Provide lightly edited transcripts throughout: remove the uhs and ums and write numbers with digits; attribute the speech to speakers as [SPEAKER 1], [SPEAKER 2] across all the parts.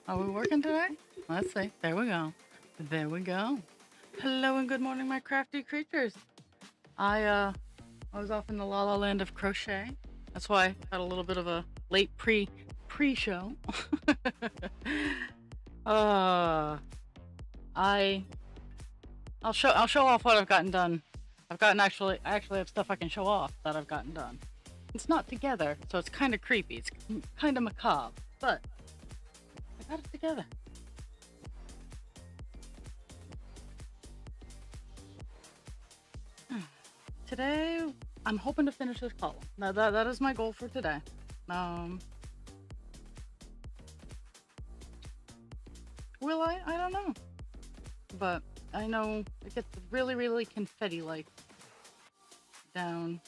[SPEAKER 1] Are we working today? Let's see. There we go. There we go. Hello and good morning, my crafty creatures. I was off in the la la land of crochet. That's why I got a little bit of a late pre-show. uh I I'll show off what I've gotten done. I actually have stuff I can show off that I've gotten done. It's not together, so it's kind of creepy. It's kind of macabre, but I got it together. Today, I'm hoping to finish this column. Now that is my goal for today. Um, will I? I don't know, but I know it gets really, really confetti-like down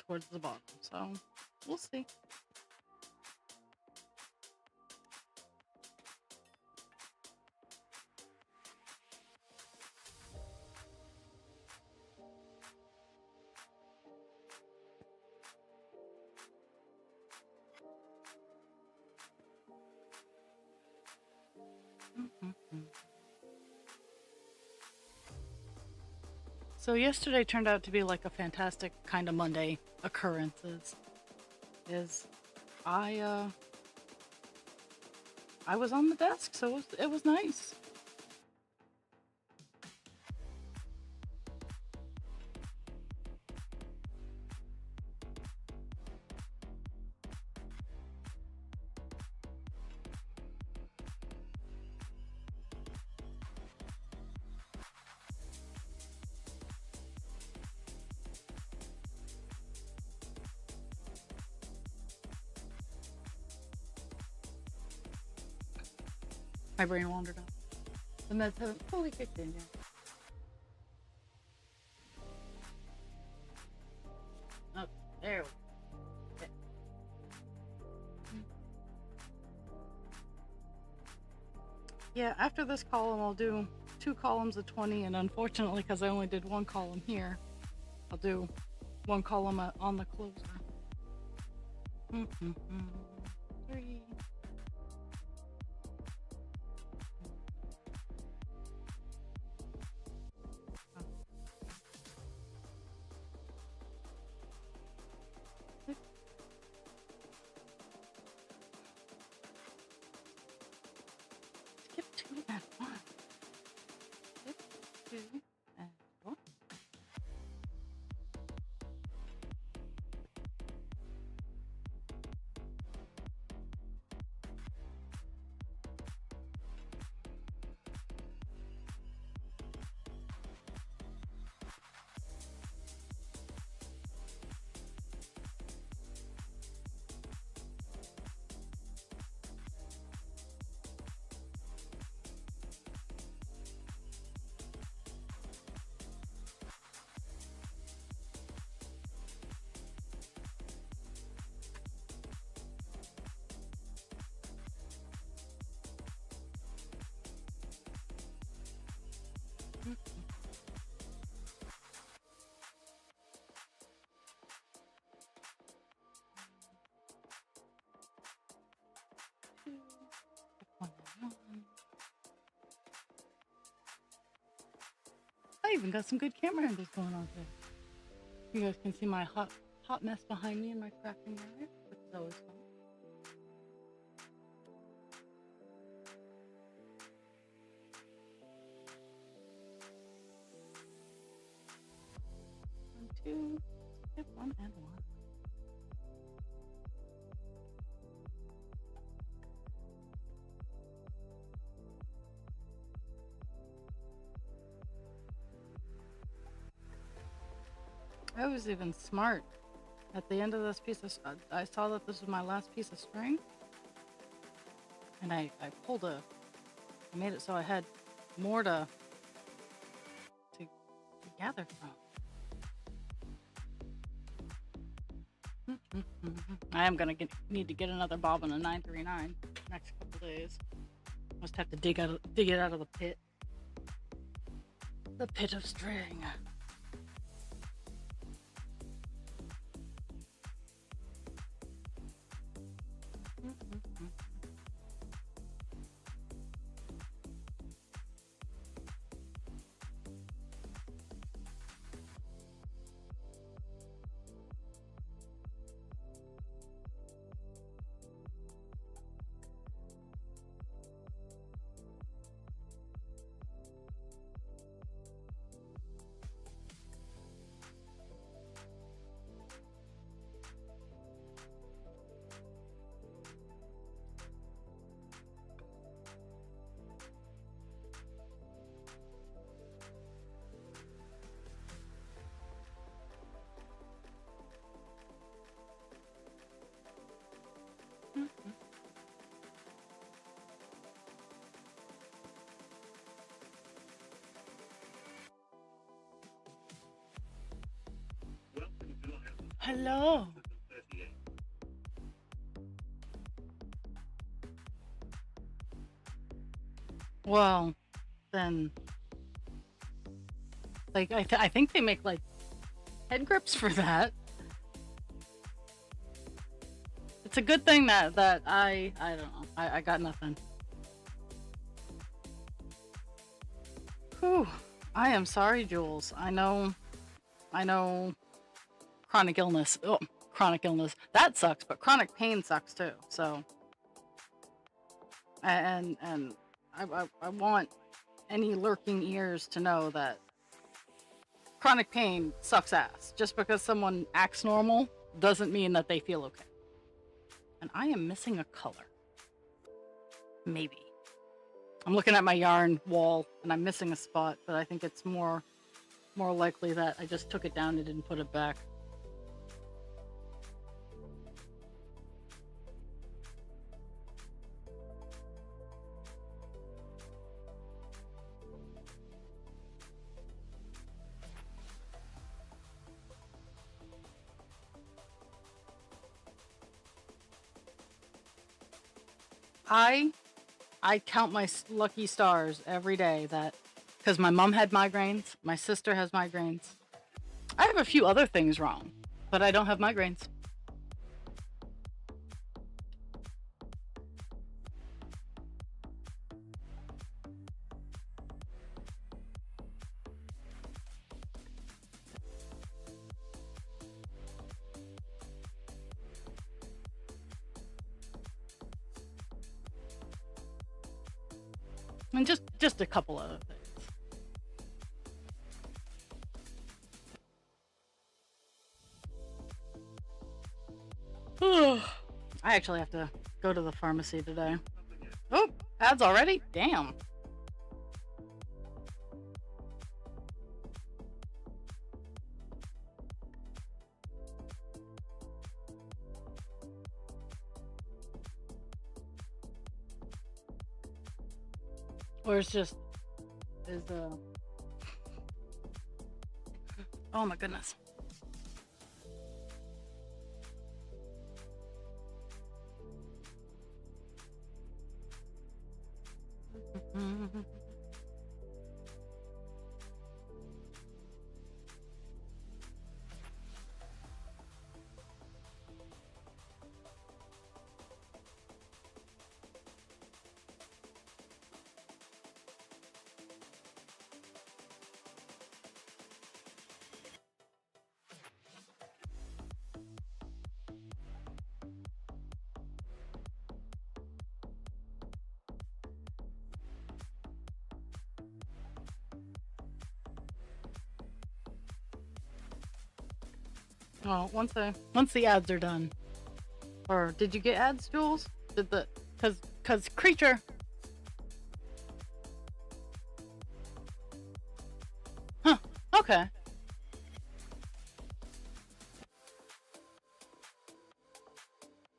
[SPEAKER 1] towards the bottom. So we'll see. So yesterday turned out to be like a fantastic kind of Monday occurrences. Is I I was on the desk, so it was nice. My brain wandered off. The meds haven't fully kicked in yet. Oh, there we go. Yeah, after this column, I'll do 2 columns of 20, and unfortunately, because I only did 1 column here, I'll do 1 column on the closer. 3. Skip 2 and 1. Skip 2 and 1. I even got some good camera angles going on today. You guys can see my hot mess behind me in my crafting area, which is always fun. One, 2, skip 1 and 1. I was even smart. At the end of this piece of, I saw that this was my last piece of string, and I made it so I had more to gather from. I am gonna need to get another bobbin of 939 next couple days. Must have to dig it out of the pit. The pit of string. Hello. Well, then, like, I think they make, like, head grips for that. It's a good thing that I don't know. I got nothing. Whew. I am sorry, Jules. I know chronic illness. Oh, chronic illness. That sucks, but chronic pain sucks too. So, and I want any lurking ears to know that chronic pain sucks ass. Just because someone acts normal doesn't mean that they feel okay. And I am missing a color. Maybe. I'm looking at my yarn wall and I'm missing a spot, but I think it's more likely that I just took it down and didn't put it back. I count my lucky stars every day that because my mom had migraines, my sister has migraines. I have a few other things wrong, but I don't have migraines. And just a couple other things. I actually have to go to the pharmacy today. Oh, ads already? Damn. Or it's just oh my goodness. Oh, once the ads are done. Or did you get ads, Jules? Did the cause creature. Huh. Okay.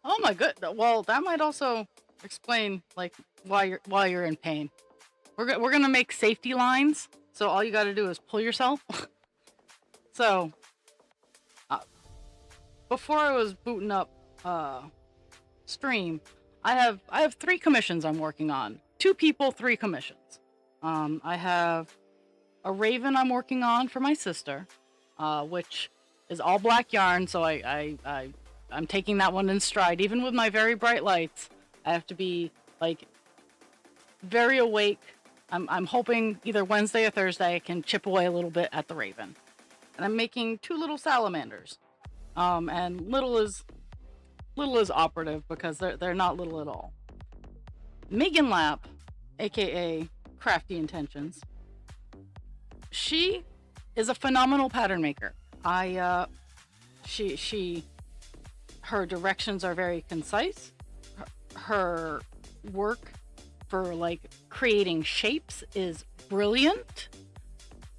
[SPEAKER 1] Oh my good. Well, that might also explain like why you're in pain. We're gonna make safety lines, so all you got to do is pull yourself. So, before I was booting up stream, I have 3 commissions I'm working on. 2 people, 3 commissions. I have a raven I'm working on for my sister, which is all black yarn, so I'm taking that one in stride. Even with my very bright lights, I have to be like very awake. I'm hoping either Wednesday or Thursday I can chip away a little bit at the raven. And I'm making 2 little salamanders. And little is operative because they're not little at all. Megan Lapp, aka Crafty Intentions, she is a phenomenal pattern maker. Her directions are very concise. Her work for like creating shapes is brilliant.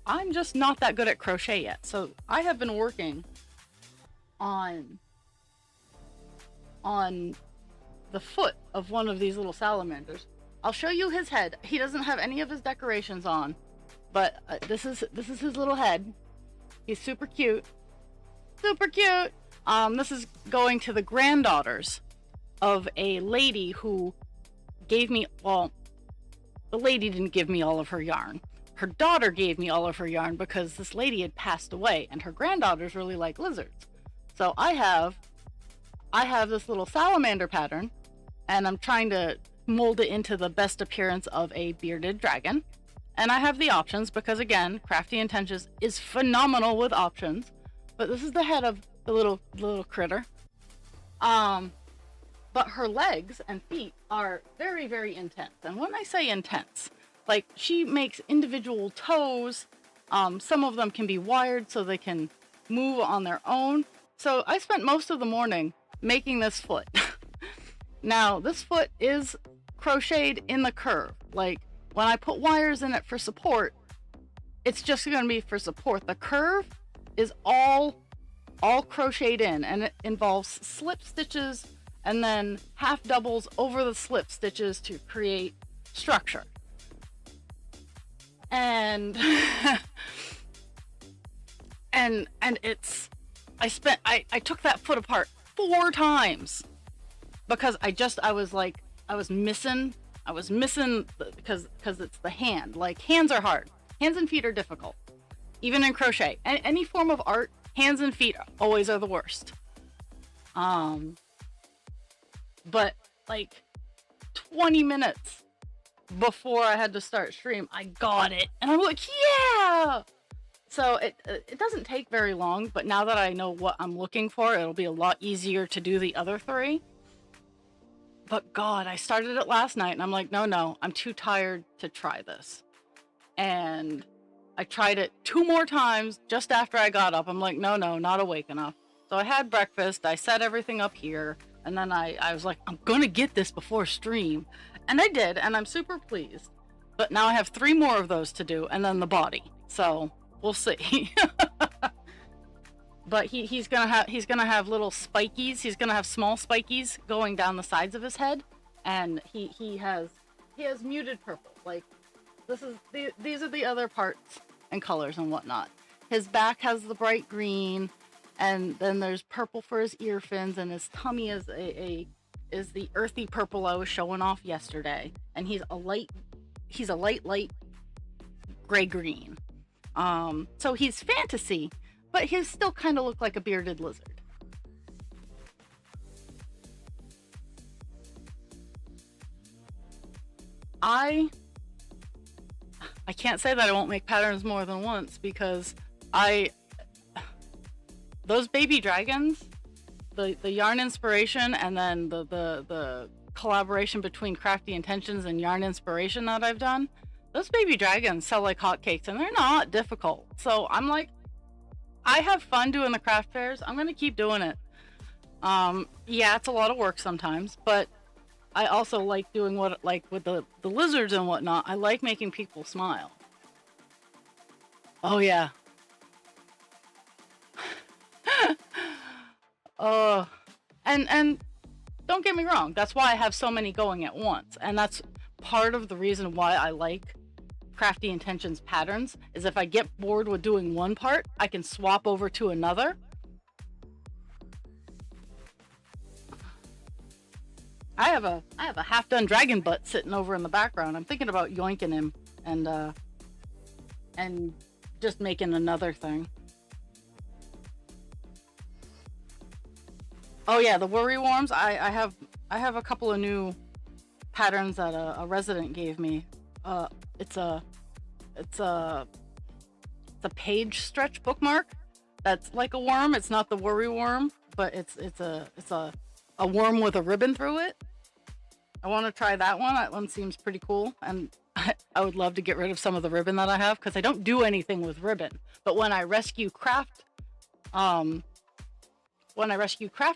[SPEAKER 1] I'm just not that good at crochet yet. So I have been working on the foot of one of these little salamanders. I'll show you his head. He doesn't have any of his decorations on, but this is his little head. He's super cute. Super cute. This is going to the granddaughters of a lady who gave me, well, the lady didn't give me all of her yarn. Her daughter gave me all of her yarn because this lady had passed away, and her granddaughters really like lizards. So I have this little salamander pattern, and I'm trying to mold it into the best appearance of a bearded dragon. And I have the options because, again, Crafty Intentions is phenomenal with options. But this is the head of the little critter. But her legs and feet are very, very intense. And when I say intense, like, she makes individual toes. Some of them can be wired so they can move on their own. So I spent most of the morning making this foot. Now, this foot is crocheted in the curve. Like, when I put wires in it for support, it's just going to be for support. The curve is all crocheted in, and it involves slip stitches and then half doubles over the slip stitches to create structure. And it's, I took that foot apart 4 times because I was missing because it's the hand. Like, hands are hard. Hands and feet are difficult, even in crochet. Any form of art, hands and feet always are the worst. But like 20 minutes before I had to start stream, I got it, and I'm like, yeah. So it doesn't take very long, but now that I know what I'm looking for, it'll be a lot easier to do the other 3. But God, I started it last night, and I'm like, no, I'm too tired to try this. And I tried it 2 more times just after I got up. I'm like, no, not awake enough. So I had breakfast, I set everything up here, and then I was like, I'm gonna get this before stream. And I did, and I'm super pleased. But now I have 3 more of those to do, and then the body. So we'll see. But he's gonna have little spikies. He's gonna have small spikies going down the sides of his head, and he has muted purple. Like, these are the other parts and colors and whatnot. His back has the bright green, and then there's purple for his ear fins, and his tummy is is the earthy purple I was showing off yesterday, and he's a light gray green. So he's fantasy, but he still kind of look like a bearded lizard. I can't say that I won't make patterns more than once, because those baby dragons, the yarn inspiration, and then the collaboration between Crafty Intentions and Yarn Inspiration that I've done, those baby dragons sell like hotcakes, and they're not difficult. So I'm like, I have fun doing the craft fairs. I'm gonna keep doing it. Yeah, it's a lot of work sometimes, but I also like doing what, like with the lizards and whatnot, I like making people smile. Oh yeah. And don't get me wrong, that's why I have so many going at once, and that's part of the reason why I like Crafty Intentions patterns, is if I get bored with doing one part, I can swap over to another. I have a half-done dragon butt sitting over in the background. I'm thinking about yoinking him and just making another thing. Oh yeah, the worry worms. I have a couple of new patterns that a resident gave me. It's a page stretch bookmark that's like a worm. It's not the worry worm, but it's a worm with a ribbon through it. I want to try that one. That one seems pretty cool, and I would love to get rid of some of the ribbon that I have, because I don't do anything with ribbon. But when I rescue craft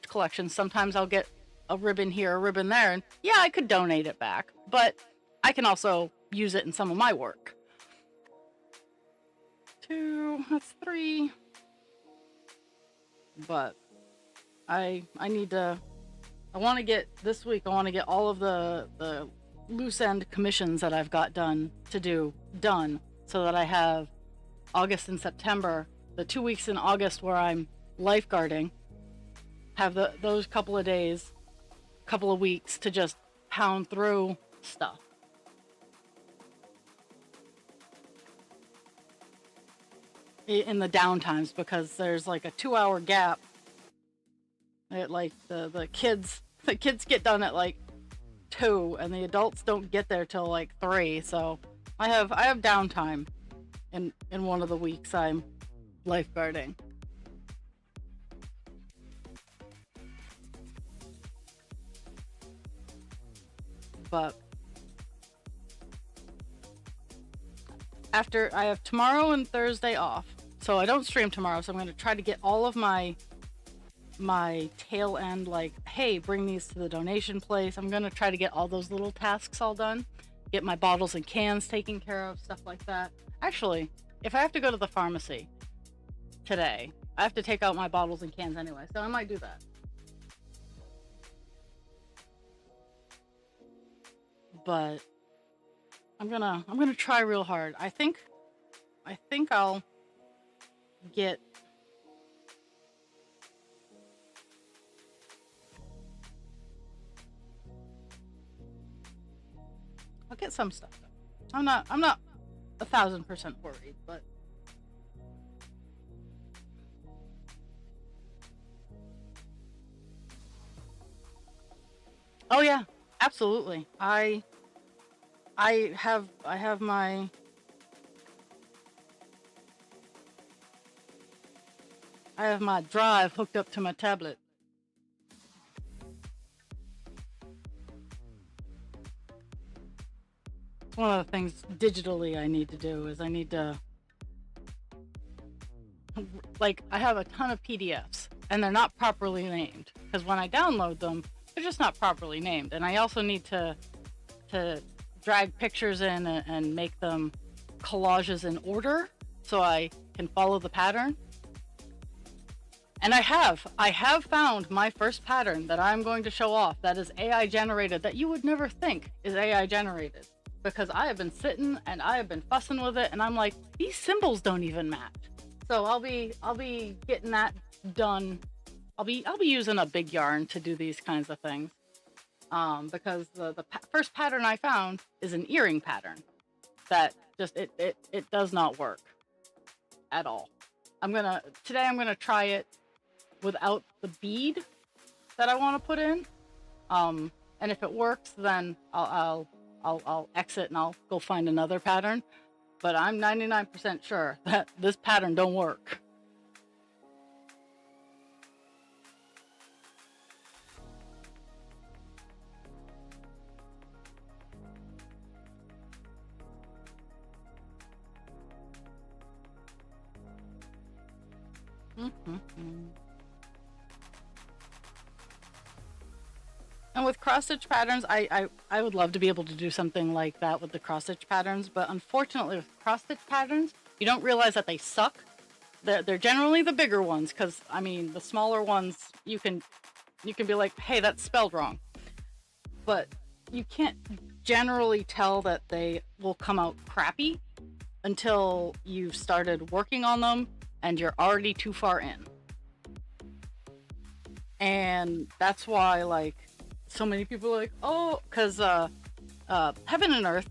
[SPEAKER 1] collections, sometimes I'll get a ribbon here, a ribbon there, and yeah, I could donate it back, but I can also use it in some of my work. 2, that's 3. But I want to get, this week, I want to get all of the loose end commissions that I've got done, so that I have August and September, the 2 weeks in August where I'm lifeguarding, have those couple of days, couple of weeks to just pound through stuff. In the downtimes, because there's like a 2-hour gap. Like the kids get done at like 2, and the adults don't get there till like 3. So I have downtime in one of the weeks I'm lifeguarding. But after, I have tomorrow and Thursday off, so I don't stream tomorrow. So I'm going to try to get all of my tail end, like, hey, bring these to the donation place. I'm going to try to get all those little tasks all done, get my bottles and cans taken care of, stuff like that. Actually, if I have to go to the pharmacy today, I have to take out my bottles and cans anyway, so I might do that. But I'm gonna try real hard. I think I'll get some stuff done. I'm not 1,000% worried, but oh yeah, absolutely. I have my drive hooked up to my tablet. It's one of the things digitally I need to do, is I need to, like, I have a ton of PDFs and they're not properly named, because when I download them, they're just not properly named. And I also need to drag pictures in and make them collages in order so I can follow the pattern. And I have found my first pattern that I'm going to show off that is AI generated, that you would never think is AI generated, because I have been sitting and I have been fussing with it, and I'm like, these symbols don't even match. So I'll be getting that done. I'll be using a big yarn to do these kinds of things, because the first pattern I found is an earring pattern that just it does not work at all. Today I'm gonna try it without the bead that I want to put in, and if it works, then I'll exit and I'll go find another pattern. But I'm 99% sure that this pattern don't work. And with cross-stitch patterns, I would love to be able to do something like that with the cross-stitch patterns, but unfortunately with cross-stitch patterns, you don't realize that they suck. They're generally the bigger ones, because, I mean, the smaller ones, you can be like, hey, that's spelled wrong. But you can't generally tell that they will come out crappy until you've started working on them and you're already too far in. And that's why, like, so many people are like, oh, because Heaven and Earth,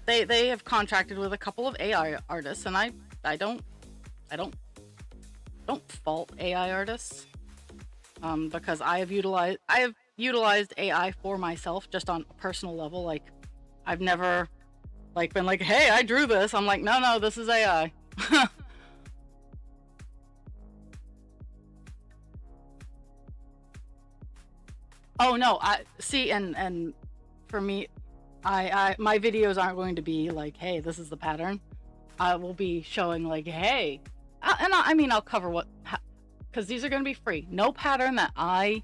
[SPEAKER 1] they have contracted with a couple of AI artists, and I don't fault AI artists, because I have utilized AI for myself, just on a personal level. Like, I've never like been like, hey, I drew this. I'm like, no, this is AI. Oh no, I see, and for me, my videos aren't going to be like, hey, this is the pattern. I will be showing like, hey, I mean, I'll cover what, because these are going to be free. No pattern that I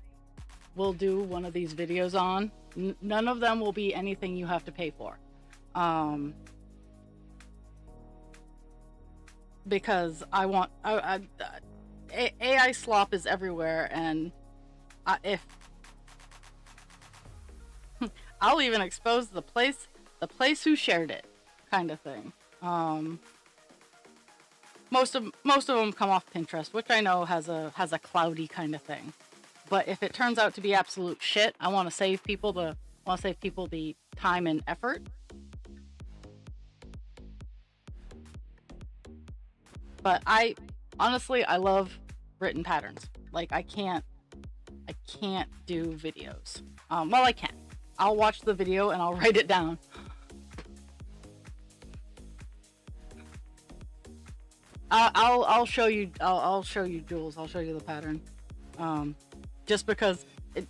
[SPEAKER 1] will do one of these videos on, none of them will be anything you have to pay for, because I want AI slop is everywhere, and if I'll even expose the place who shared it, kind of thing. most of them come off Pinterest, which I know has a cloudy kind of thing. But if it turns out to be absolute shit, I want to save people the time and effort. But I honestly love written patterns. Like I can't do videos. Well, I can. I'll watch the video and I'll write it down. I'll show you. I'll show you, Jules. I'll show you the pattern. Just because it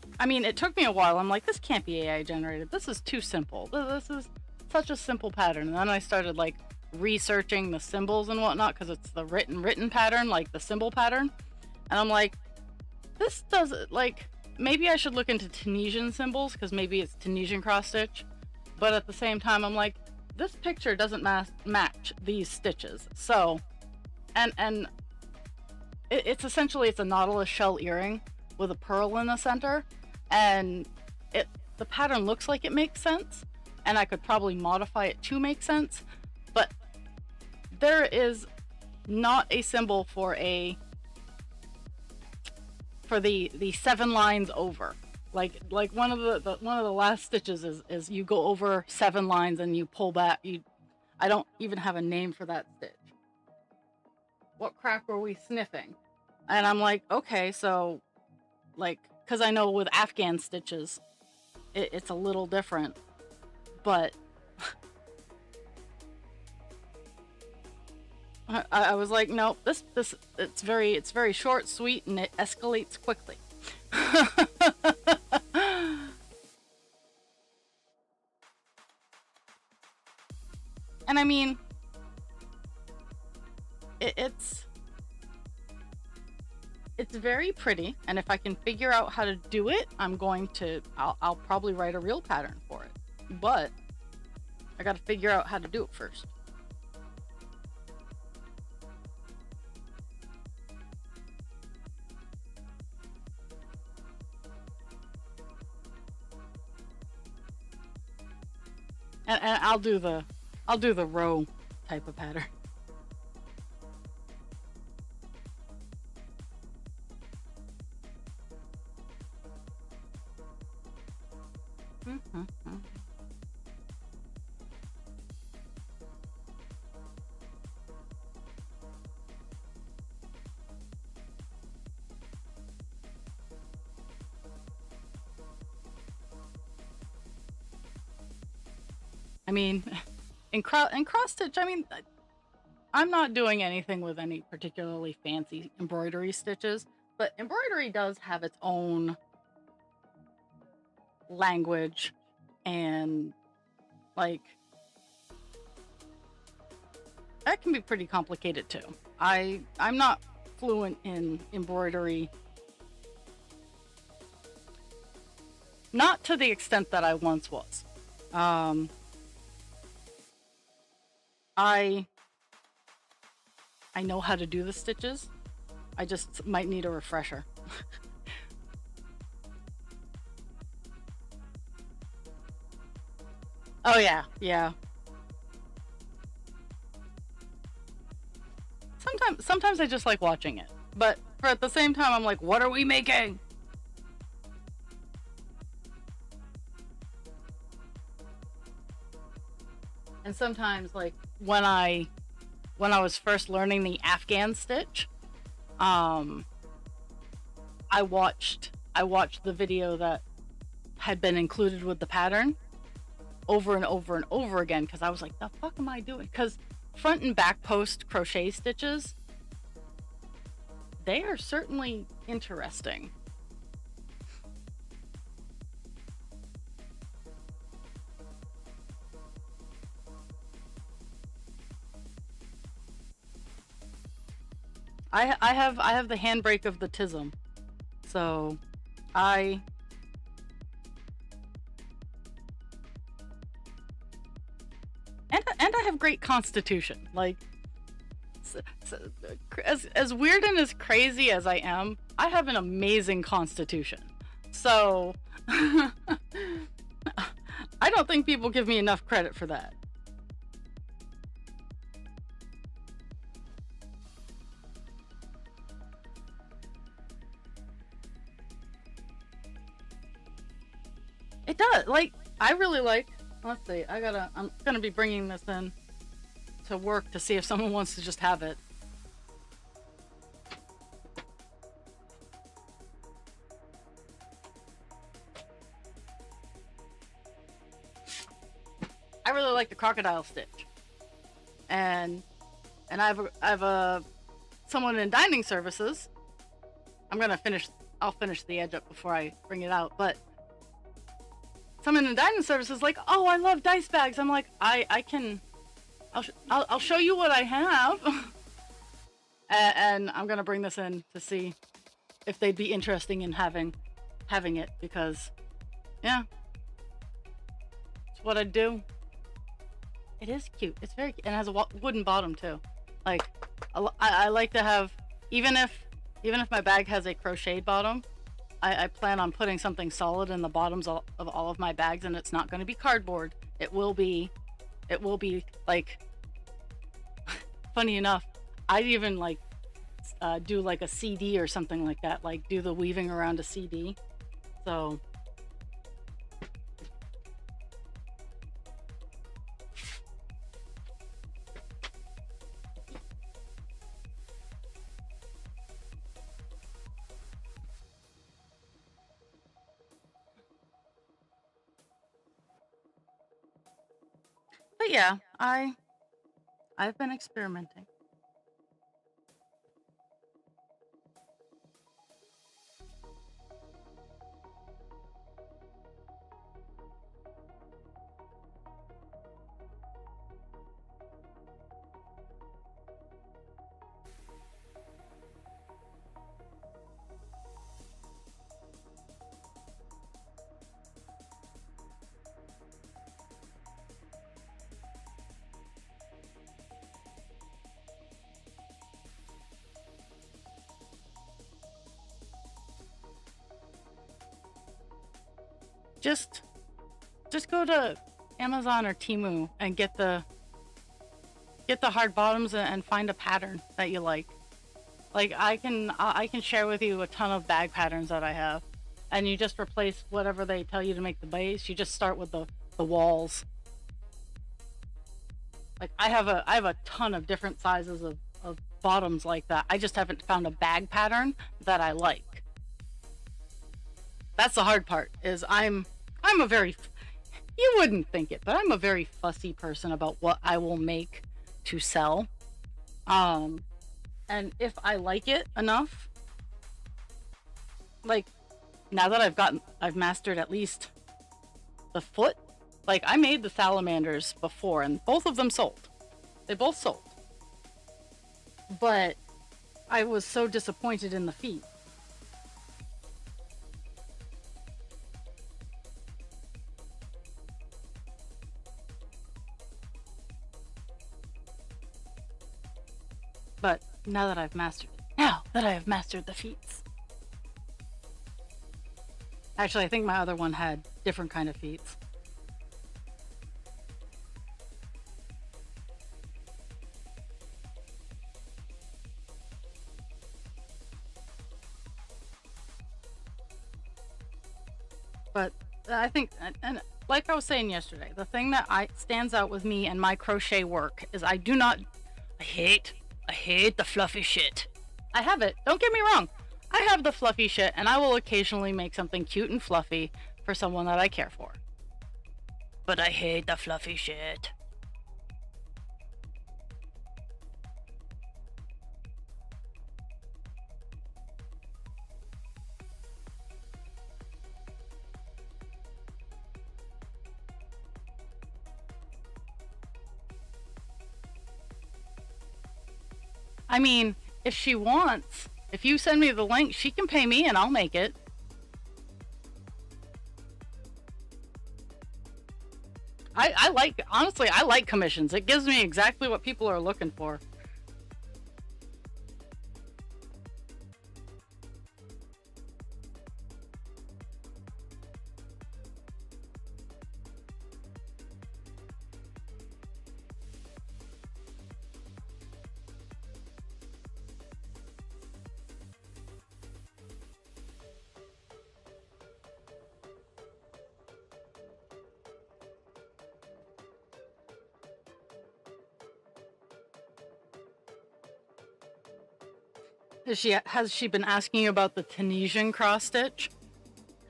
[SPEAKER 1] took me a while. I'm like, this can't be AI generated. This is too simple. This is such a simple pattern. And then I started like researching the symbols and whatnot because it's the written pattern, like the symbol pattern. And I'm like, this doesn't, like, maybe I should look into Tunisian symbols because maybe it's Tunisian cross stitch. But at the same time, I'm like, this picture doesn't match these stitches. So, and it's essentially, it's a nautilus shell earring with a pearl in the center, and the pattern looks like it makes sense, and I could probably modify it to make sense, but there is not a symbol for the 7 lines over. Like one of the last stitches is you go over 7 lines and you pull back. I don't even have a name for that stitch. What crack were we sniffing? And I'm like, okay, so like, because I know with Afghan stitches it's a little different, but I was like, no, this it's very short, sweet, and it escalates quickly. And I mean, it's very pretty, and if I can figure out how to do it, I'll probably write a real pattern for it. But I got to figure out how to do it first. And I'll do the row type of pattern. I mean, in cross stitch, I mean, I'm not doing anything with any particularly fancy embroidery stitches, but embroidery does have its own language, and like that can be pretty complicated too. I'm not fluent in embroidery, not to the extent that I once was. I know how to do the stitches. I just might need a refresher. Oh yeah. Sometimes I just like watching it, but at the same time I'm like, what are we making? And sometimes, like when I was first learning the Afghan stitch, I watched the video that had been included with the pattern over and over and over again, because I was like, the fuck am I doing? Because front and back post crochet stitches, they are certainly interesting. I have the handbrake of the TISM, so I have great constitution. Like, as weird and as crazy as I am, I have an amazing constitution. So I don't think people give me enough credit for that. It does. Like, I really like. Let's see. I'm gonna be bringing this in to work to see if someone wants to just have it. I really like the crocodile stitch, and I've someone in dining services. I'll finish the edge up before I bring it out, but someone in dining services like, oh, I love dice bags. I'm like, I'll show you what I have, and I'm gonna bring this in to see if they'd be interesting in having it, because yeah, it's what I'd do. It is cute. It's very cute. And it has a wooden bottom too. Like, I like to have, even if my bag has a crocheted bottom, I plan on putting something solid in the bottoms of all of my bags, and it's not going to be cardboard. It will be like, funny enough, I'd even like do like a CD or something like that, like do the weaving around a CD. So but yeah, I've been experimenting. Just go to Amazon or Temu and get the hard bottoms and find a pattern that you like. Like, I can share with you a ton of bag patterns that I have, and you just replace whatever they tell you to make the base. You just start with the walls. Like, I have a ton of different sizes of bottoms like that. I just haven't found a bag pattern that I like. That's the hard part, is I'm a very, you wouldn't think it, but I'm a very fussy person about what I will make to sell. And if I like it enough, like, now that I've mastered at least the foot, like, I made the salamanders before and both of them sold. They both sold. But I was so disappointed in the feet. But now that I have mastered the feats. Actually, I think my other one had different kind of feats. But I think, and like I was saying yesterday, the thing that stands out with me and my crochet work is I hate the fluffy shit. I have it. Don't get me wrong. I have the fluffy shit, and I will occasionally make something cute and fluffy for someone that I care for. But I hate the fluffy shit. I mean, if she wants, if you send me the link, she can pay me and I'll make it. Honestly, I like commissions. It gives me exactly what people are looking for. Has she been asking you about the Tunisian cross stitch?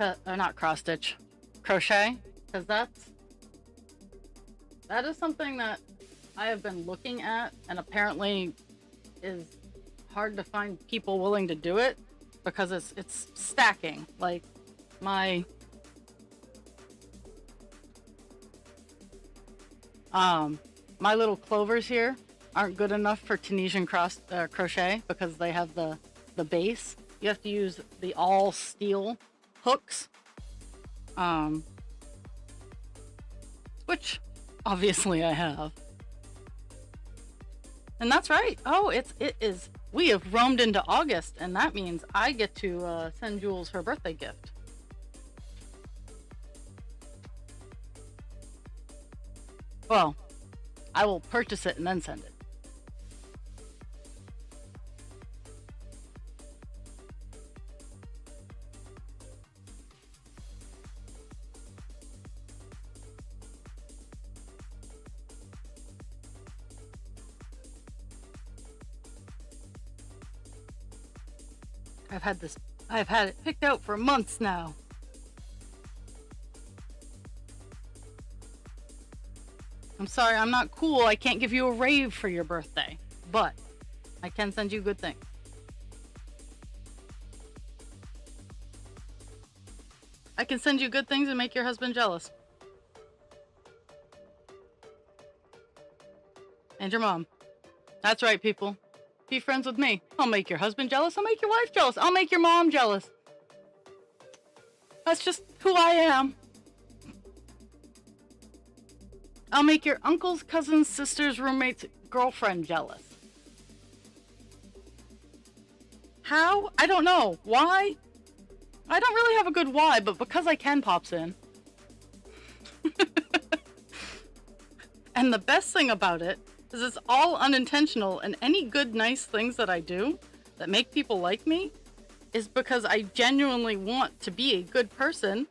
[SPEAKER 1] Or not cross stitch, crochet? Because that is something that I have been looking at, and apparently is hard to find people willing to do it because it's stacking. Like my my little clovers here aren't good enough for Tunisian crochet because they have the base. You have to use the all steel hooks, which obviously I have. And that's right. Oh, it is. We have roamed into August, and that means I get to send Jules her birthday gift. Well, I will purchase it and then send it. I've had it picked out for months now. I'm sorry, I'm not cool. I can't give you a rave for your birthday, but I can send you good things. I can send you good things and make your husband jealous. And your mom. That's right, people. Be friends with me. I'll make your husband jealous. I'll make your wife jealous. I'll make your mom jealous. That's just who I am. I'll make your uncle's, cousin's, sister's, roommate's girlfriend jealous. How? I don't know. Why? I don't really have a good why, but because I can pops in. And the best thing about it is it's all unintentional, and any good, nice things that I do that make people like me is because I genuinely want to be a good person,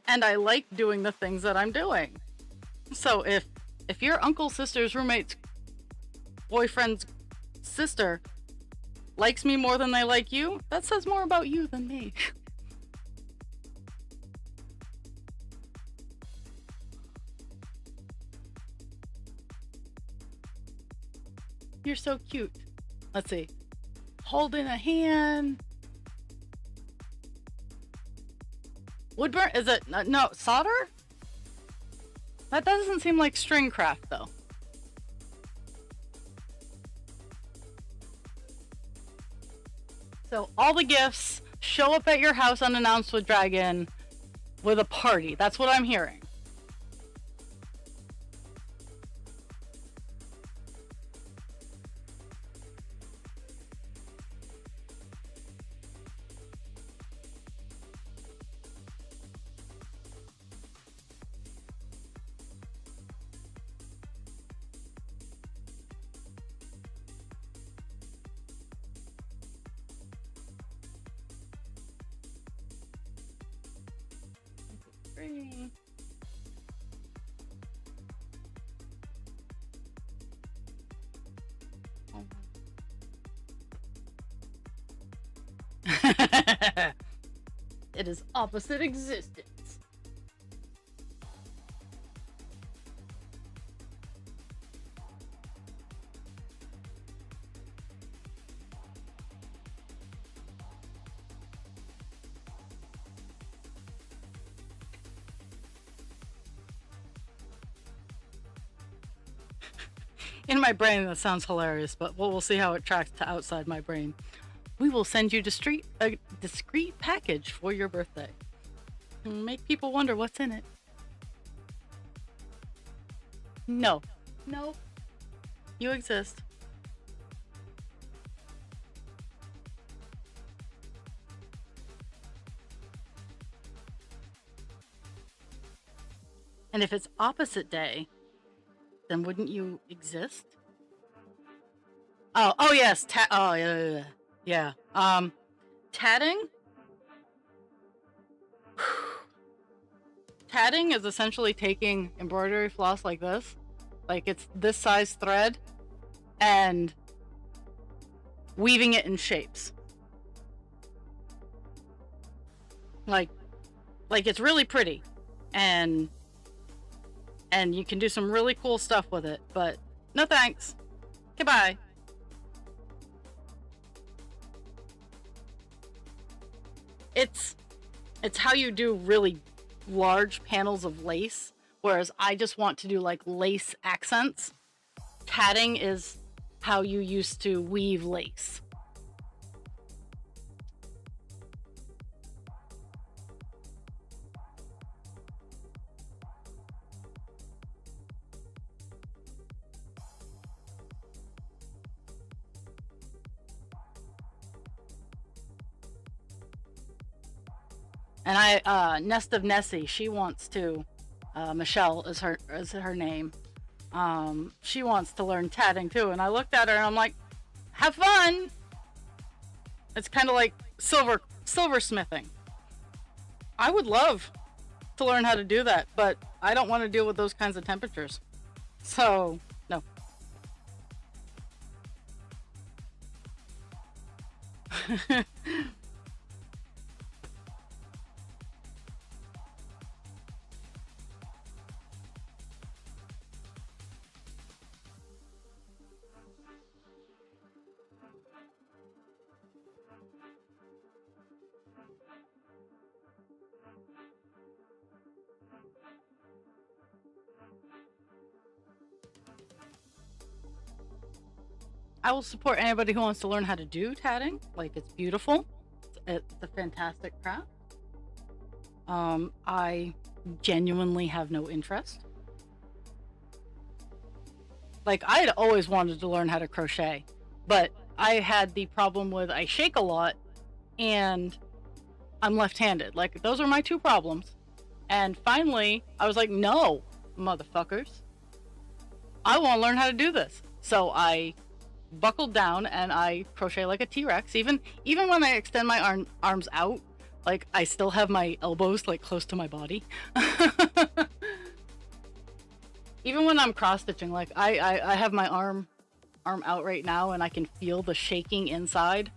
[SPEAKER 1] and I like doing the things that I'm doing. So if your uncle's sister's roommate's boyfriend's sister likes me more than they like you, that says more about you than me. You're so cute. Let's see. Holding a hand. Woodburn? Is it? No, solder? That doesn't seem like string craft, though. So all the gifts show up at your house unannounced with Dragon with a party. That's what I'm hearing. It is opposite existence. In my brain, that sounds hilarious, but we'll see how it tracks to outside my brain. We will send you a discreet package for your birthday. And make people wonder what's in it. No. No. You exist. And if it's opposite day, then wouldn't you exist? Oh yes, yeah. Tatting? Tatting is essentially taking embroidery floss like this, like it's this size thread, and weaving it in shapes. Like it's really pretty, and you can do some really cool stuff with it, but no thanks. Goodbye. It's how you do really large panels of lace, whereas I just want to do like lace accents. Tatting is how you used to weave lace. And Nest of Nessie, she wants to, Michelle is her name. She wants to learn tatting too, and I looked at her and I'm like, have fun. It's kind of like silversmithing. I would love to learn how to do that, but I don't want to deal with those kinds of temperatures. So, no. I will support anybody who wants to learn how to do tatting. Like, it's beautiful. It's a fantastic craft. I genuinely have no interest. Like, I had always wanted to learn how to crochet, but I had the problem with I shake a lot and I'm left-handed. Like, those are my two problems. And finally, I was like, no, motherfuckers. I want to learn how to do this. So I buckled down and I crochet like a T-Rex. Even when I extend my arms out, like, I still have my elbows like close to my body. Even when I'm cross stitching, like I have my arm out right now and I can feel the shaking inside.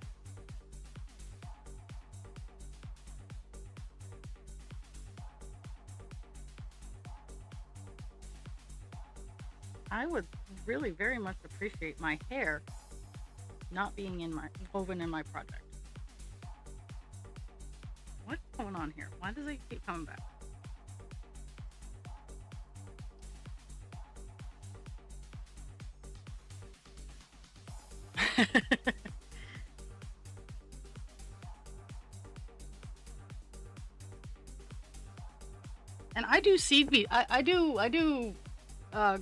[SPEAKER 1] I would really very much appreciate my hair not being woven in my project. What's going on here? Why does it keep coming back? And I do seed bead. I do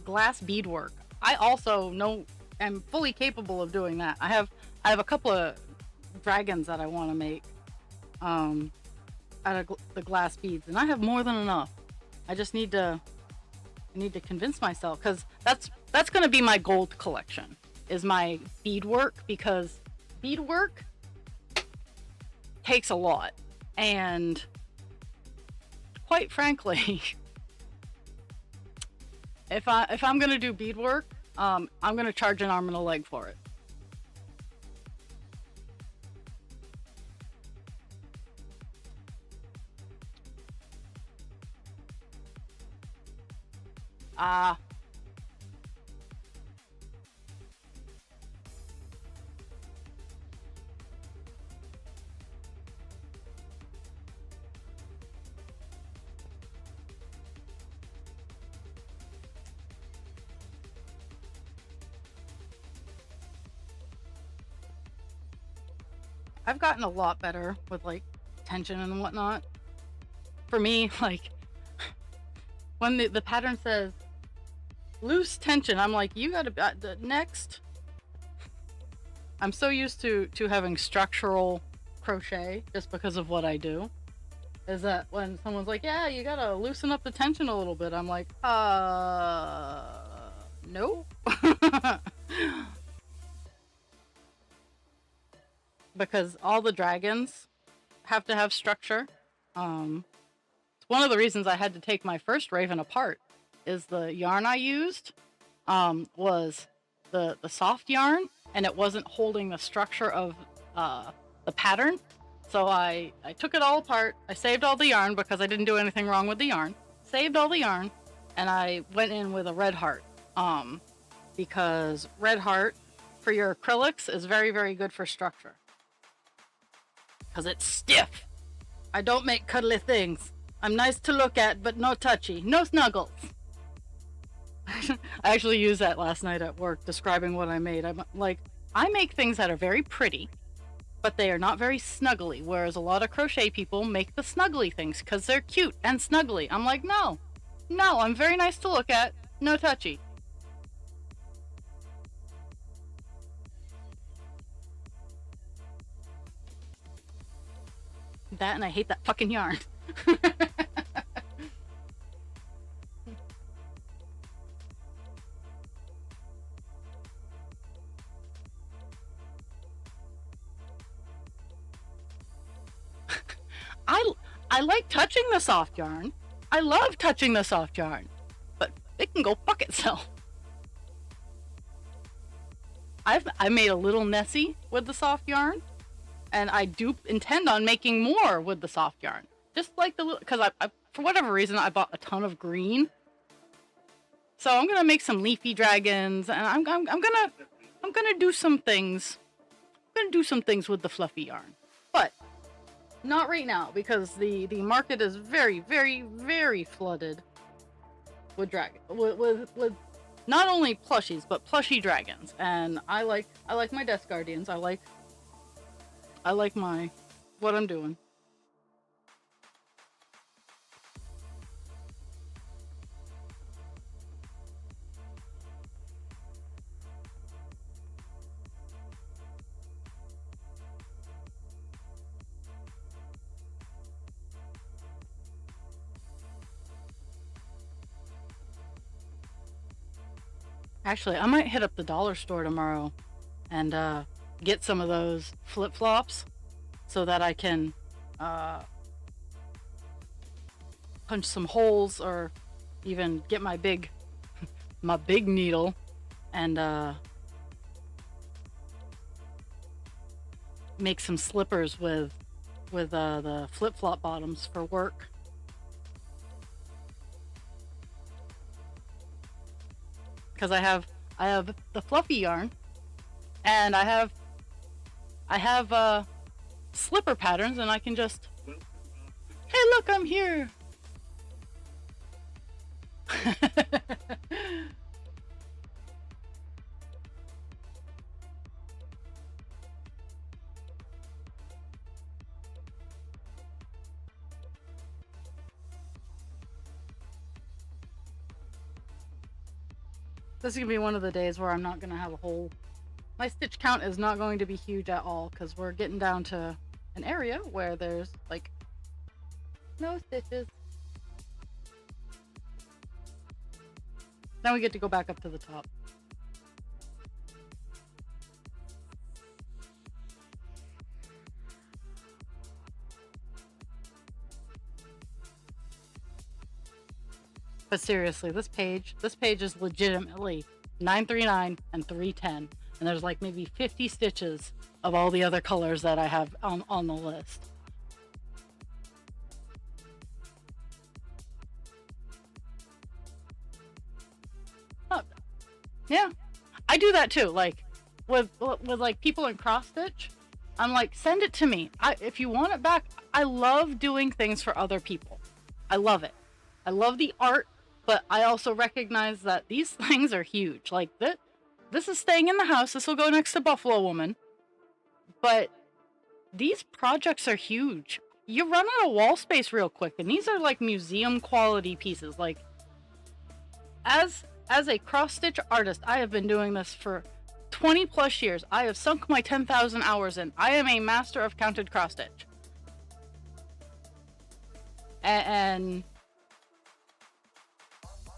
[SPEAKER 1] glass beadwork. I also am fully capable of doing that. I have a couple of dragons that I want to make out of the glass beads, and I have more than enough. I just need to convince myself, because that's going to be my gold collection, is my beadwork, because beadwork takes a lot, and quite frankly, if I'm gonna do beadwork, I'm gonna charge an arm and a leg for it. I've gotten a lot better with like tension and whatnot. For me, like, when the pattern says loose tension, I'm like, you gotta next. I'm so used to having structural crochet just because of what I do, is that when someone's like, yeah, you gotta loosen up the tension a little bit, I'm like, no. Because all the dragons have to have structure. It's one of the reasons I had to take my first raven apart, is the yarn I used was the soft yarn, and it wasn't holding the structure of the pattern. So I took it all apart. I saved all the yarn because I didn't do anything wrong with the yarn. Saved all the yarn, and I went in with a red heart. Because red heart for your acrylics is very, very good for structure. Because it's stiff. I don't make cuddly things. I'm nice to look at, but no touchy. No snuggles. I actually used that last night at work describing what I made. I'm like, I make things that are very pretty, but they are not very snuggly, whereas a lot of crochet people make the snuggly things because they're cute and snuggly. I'm like, no, I'm very nice to look at, no touchy. That, and I hate that fucking yarn. I like touching the soft yarn. I love touching the soft yarn, but it can go fuck itself. I made a little Nessie with the soft yarn, and I do intend on making more with the soft yarn. Just like the little, because I for whatever reason I bought a ton of green, so I'm gonna make some leafy dragons, and I'm gonna do some things. I'm gonna do some things with the fluffy yarn, but not right now because the market is very, very, very flooded with with not only plushies but plushy dragons, and I like my desk guardians. I like my what I'm doing. Actually, I might hit up the dollar store tomorrow and get some of those flip-flops so that I can punch some holes, or even get my big needle and make some slippers with the flip-flop bottoms for work. Because I have the fluffy yarn, and I have slipper patterns, and I can just, hey, look, I'm here. This is gonna be one of the days where I'm not gonna have a whole. My stitch count is not going to be huge at all because we're getting down to an area where there's like no stitches. Then we get to go back up to the top. But seriously, this page is legitimately 939 and 310, and there's like maybe 50 stitches of all the other colors that I have on the list. Oh, yeah, I do that too. Like with like people in cross stitch, I'm like, send it to me. If you want it back, I love doing things for other people. I love it. I love the art. But I also recognize that these things are huge. Like, this is staying in the house. This will go next to Buffalo Woman. But these projects are huge. You run out of wall space real quick. And these are like museum quality pieces. Like, as a cross-stitch artist, I have been doing this for 20 plus years. I have sunk my 10,000 hours in. I am a master of counted cross-stitch.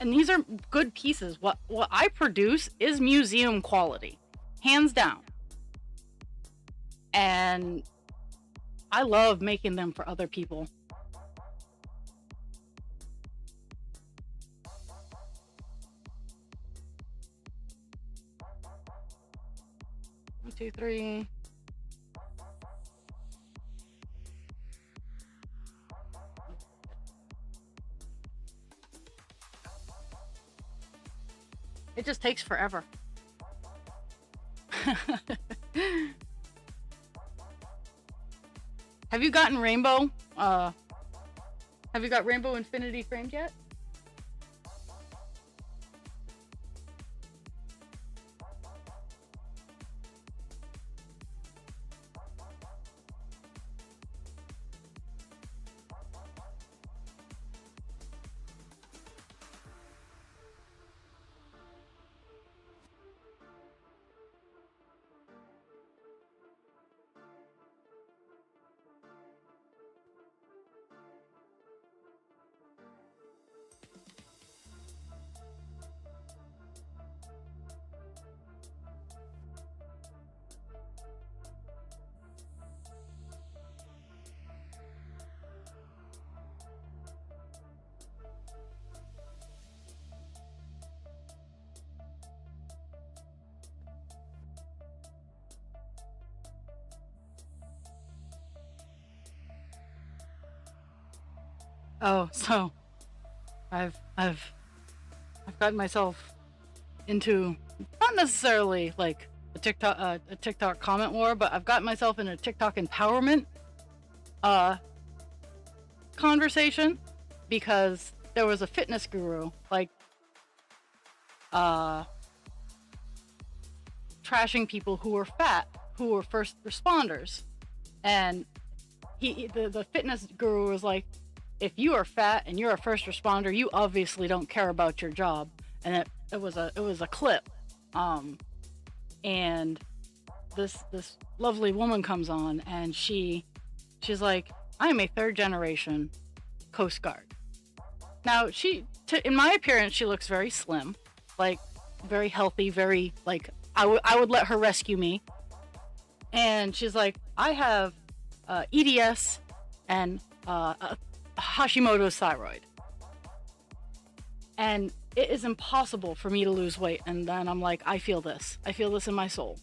[SPEAKER 1] And these are good pieces. What I produce is museum quality, hands down. And I love making them for other people. One, two, three. It just takes forever. Have you gotten Rainbow? Have you got Rainbow Infinity framed yet? Oh, so I've gotten myself into not necessarily like a TikTok comment war, but I've gotten myself in a TikTok empowerment conversation because there was a fitness guru like trashing people who were fat, who were first responders, and the fitness guru was like, if you are fat and you're a first responder, you obviously don't care about your job. And it was a clip, and this lovely woman comes on and she's like, I am a third generation Coast Guard. Now in my appearance, she looks very slim, like very healthy, very like I would let her rescue me. And she's like, I have EDS and Hashimoto's thyroid, and it is impossible for me to lose weight. And then I'm like, I feel this in my soul.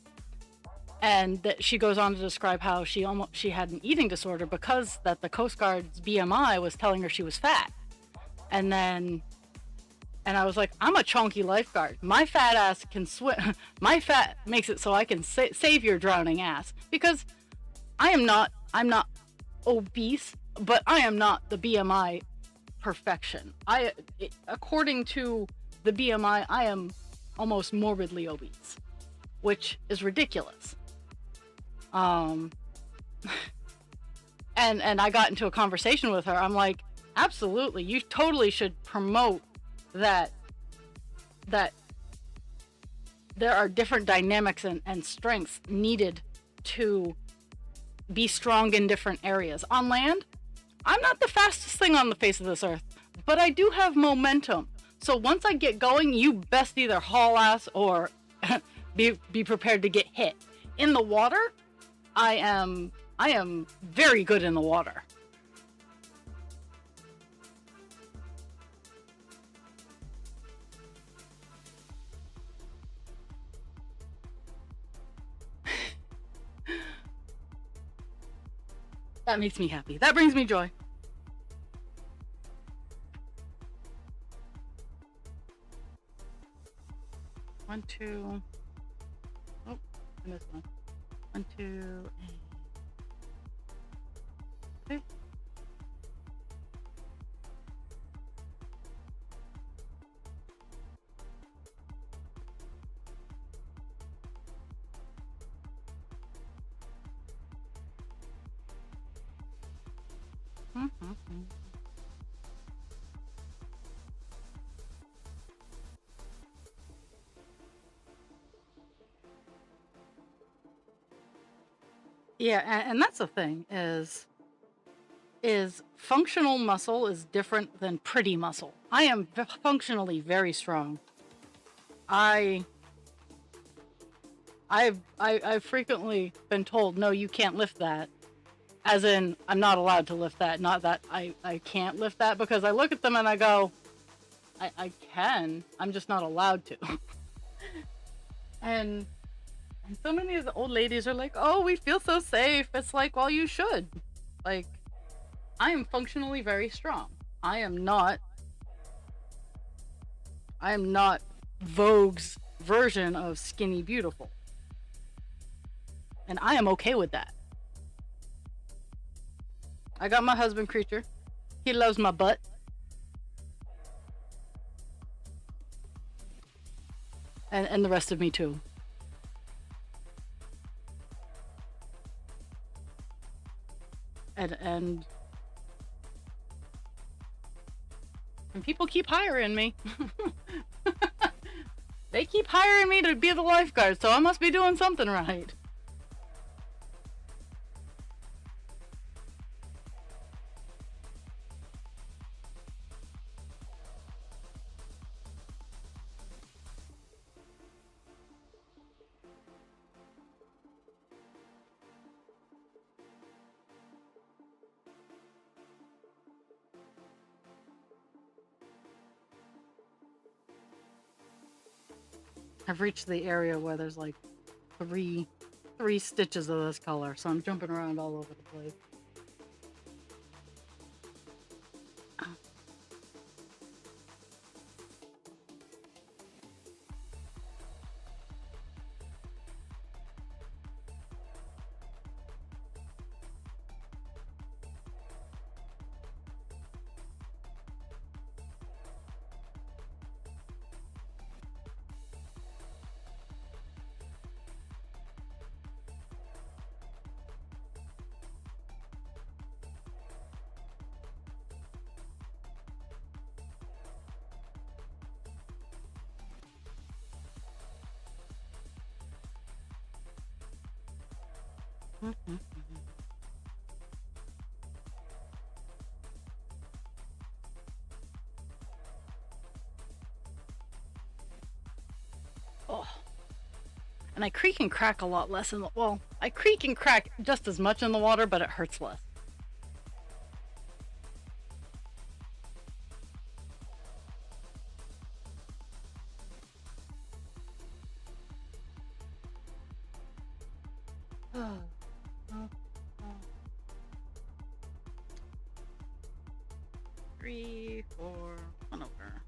[SPEAKER 1] And that she goes on to describe how she had an eating disorder because that the Coast Guard's BMI was telling her she was fat. And I was like, I'm a chunky lifeguard. My fat ass can swim. My fat makes it so I can save your drowning ass, because I'm not obese, but I am not the BMI perfection. According to the BMI, I am almost morbidly obese, which is ridiculous. And I got into a conversation with her. I'm like, absolutely, you totally should promote that there are different dynamics and strengths needed to be strong in different areas. On land, I'm not the fastest thing on the face of this earth, but I do have momentum. So once I get going, you best either haul ass or be prepared to get hit. In the water, I am very good in the water. That makes me happy. That brings me joy. One, two. Oh, I missed one. 1, 2, and 3. Yeah, and that's the thing is functional muscle is different than pretty muscle. I am functionally very strong. I've frequently been told, no, you can't lift that. As in, I'm not allowed to lift that. Not that I can't lift that, because I look at them and I go, I can. I'm just not allowed to. And so many of the old ladies are like, oh, we feel so safe. It's like, well, you should. Like, I am functionally very strong. I am not Vogue's version of skinny beautiful. And I am okay with that. I got my husband creature. He loves my butt. And the rest of me too. And people keep hiring me. They keep hiring me to be the lifeguard, so I must be doing something right. I've reached the area where there's like three stitches of this color, so I'm jumping around all over the place. Oh. And I creak and crack a lot less in the, well, I creak and crack just as much in the water, but it hurts less. Three, four, one over.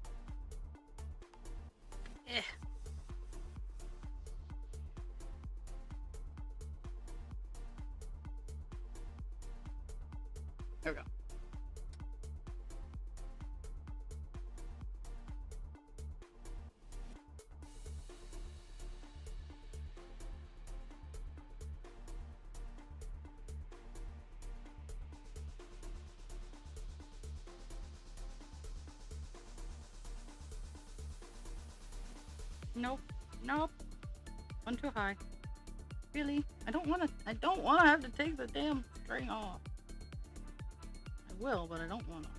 [SPEAKER 1] There we go. Nope. Nope. One too high. Really? I don't want to have to take the damn string off. I will, but I don't want to.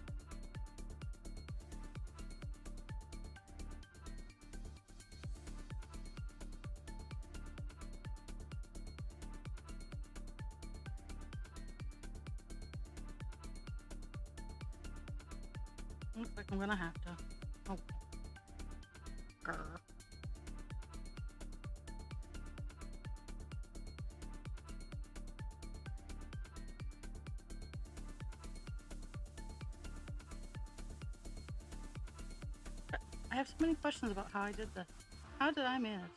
[SPEAKER 1] Looks like I'm gonna have to. Oh. Grr. I have so many questions about how I did this. How did I manage this?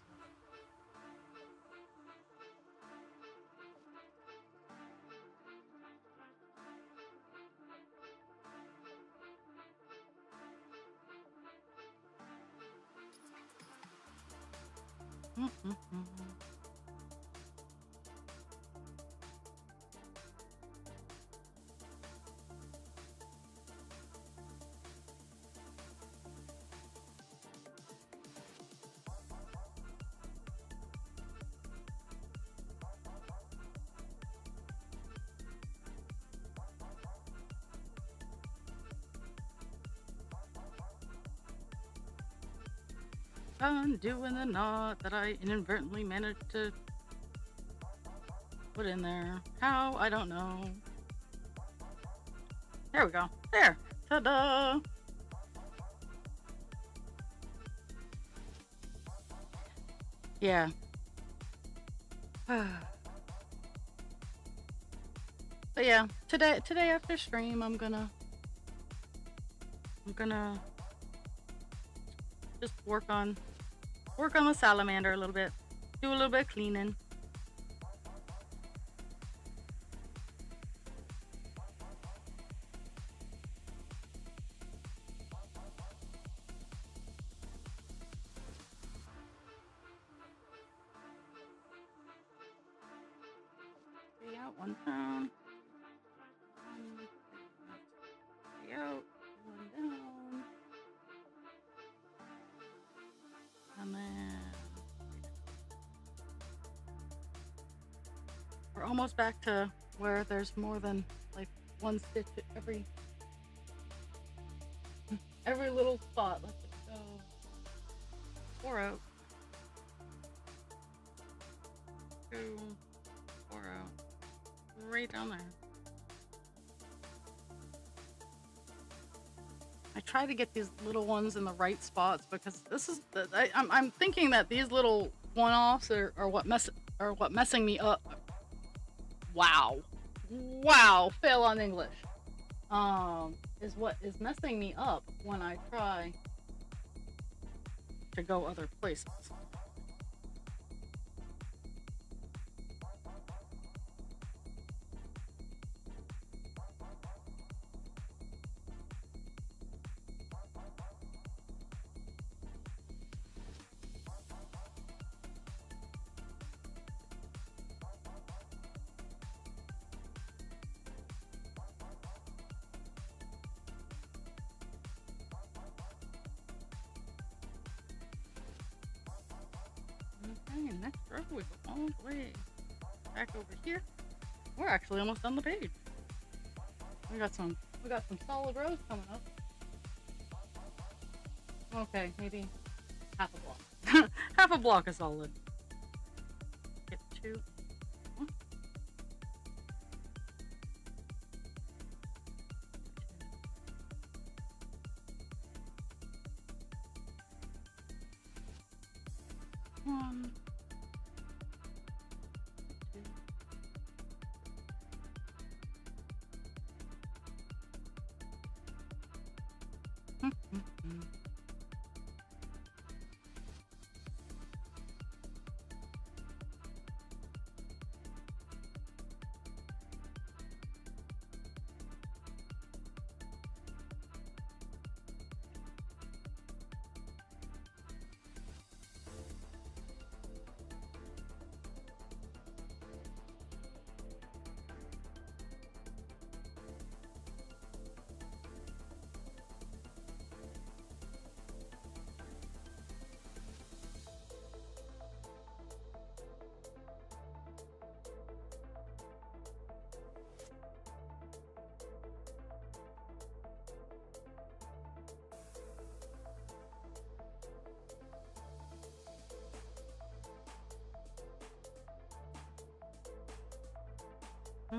[SPEAKER 1] Undoing the knot that I inadvertently managed to put in there. How? I don't know. There we go. There. Ta-da! Yeah. But yeah, today after stream, I'm gonna just work on work on the salamander a little bit. Do a little bit of cleaning. Three out, one down. Three out, one down. And then we're almost back to where there's more than like one stitch at every little spot. Let's just go 4 out. 2, 4 out. Right down there. I try to get these little ones in the right spots because this is I'm thinking that these little one-offs are what messing me up. Wow, fail on English. Is what is messing me up when I try to go other places. Okay, next row we go all the way back over here. We're actually almost on the page. We got some solid rows coming up. Okay, maybe half a block. Half a block is solid. Get 2.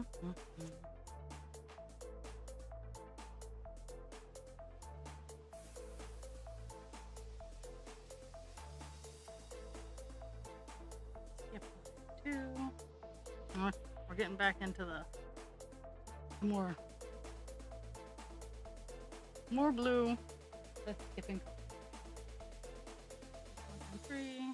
[SPEAKER 1] One, 2. Yep, 2. We're getting back into the more blue. Let's skipping 1 and 3.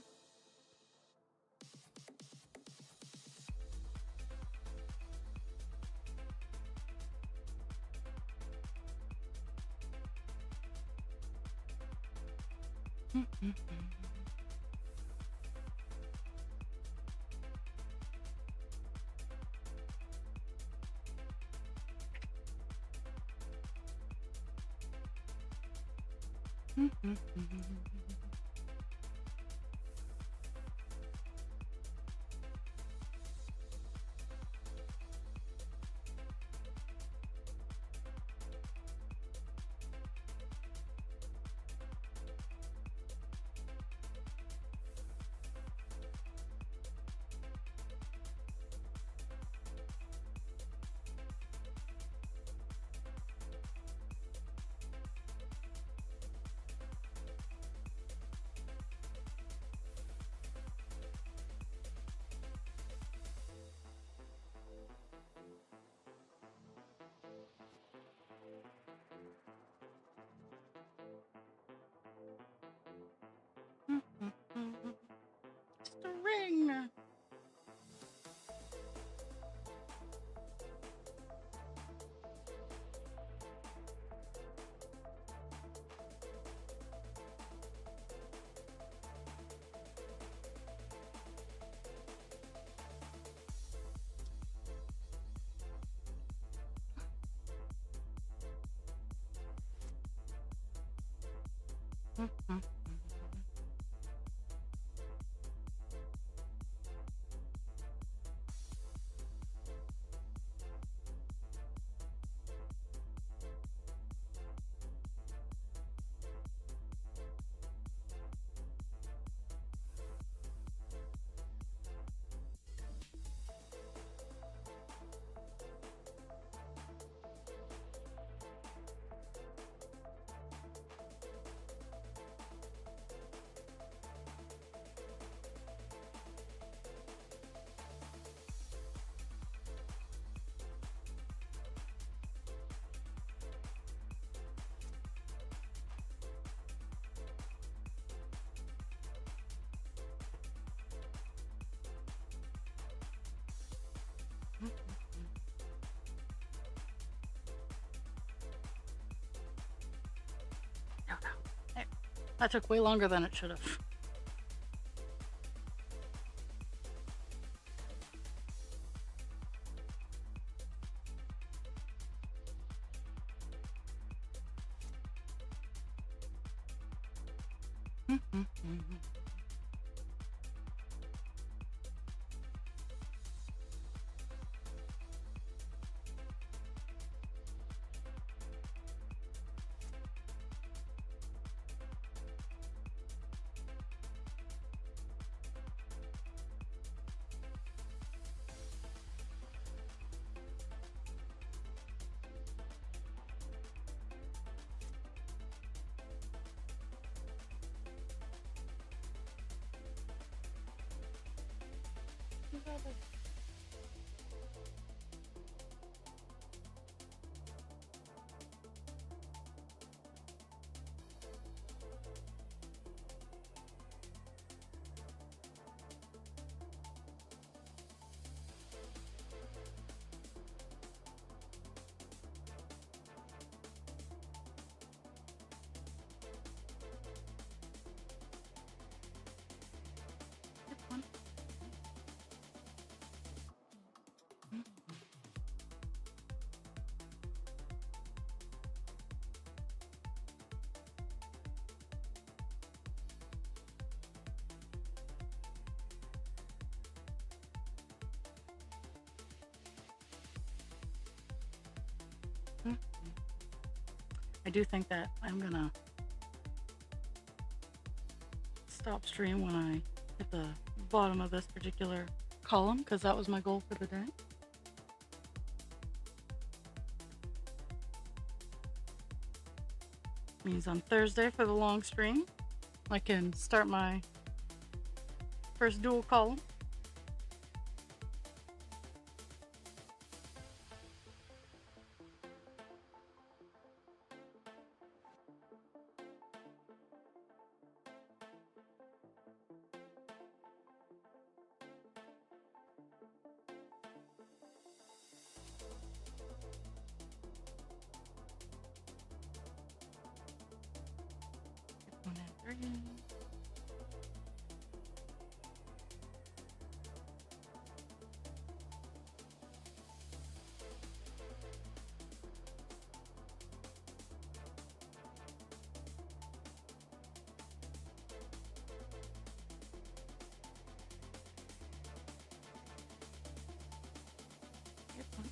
[SPEAKER 1] Mhm. No, no. Hey, that took way longer than it should have. Mhm. I do think that I'm gonna stop stream when I hit the bottom of this particular column, because that was my goal for the day. Means on Thursday for the long stream, I can start my first dual column. One and three. Yep, one.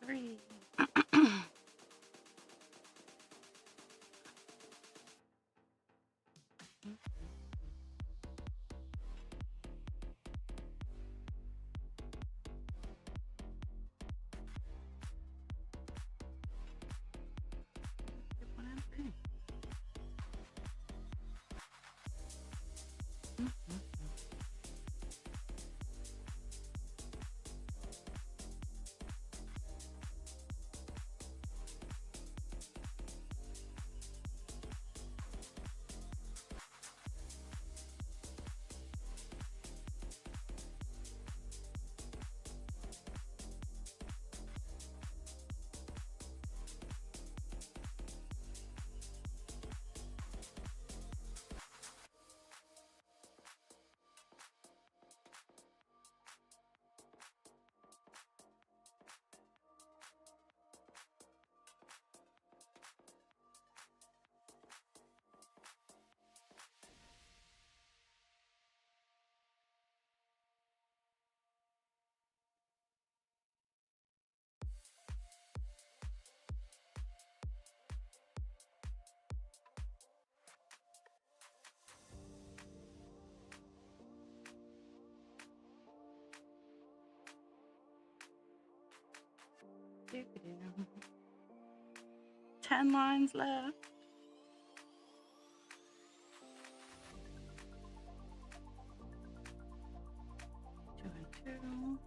[SPEAKER 1] Three. Doo-doo. 10 lines left. Two and two.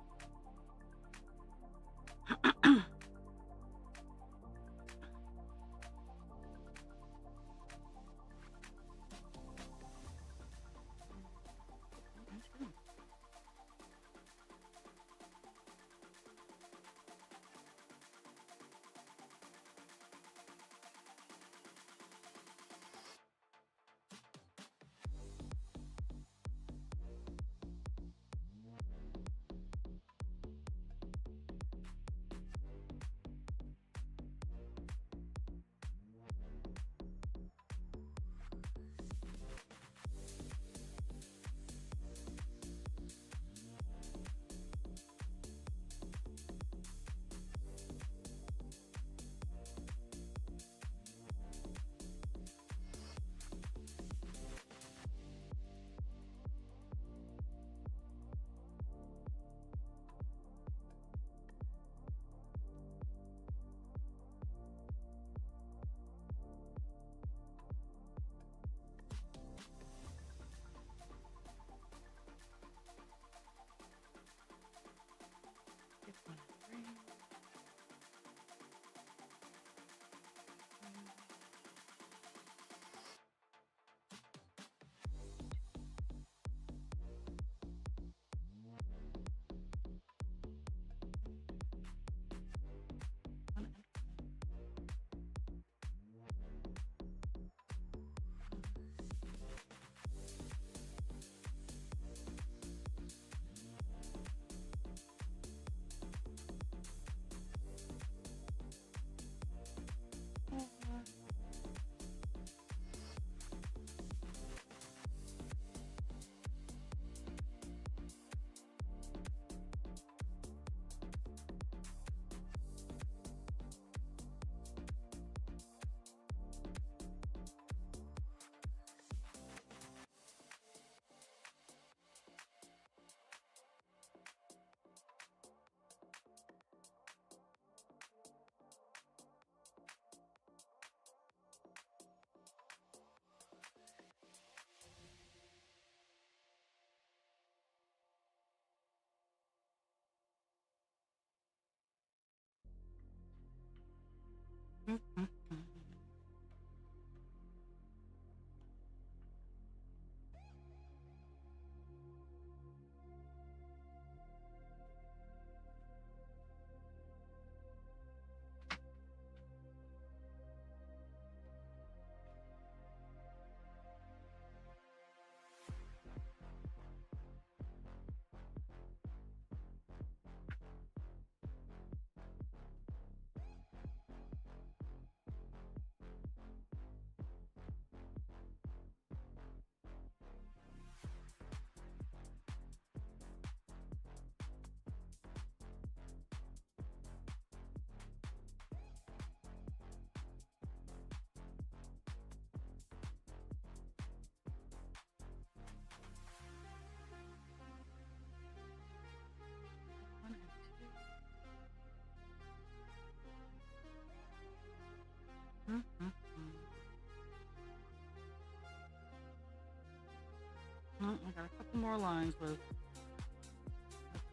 [SPEAKER 1] Oh, I got a couple more lines with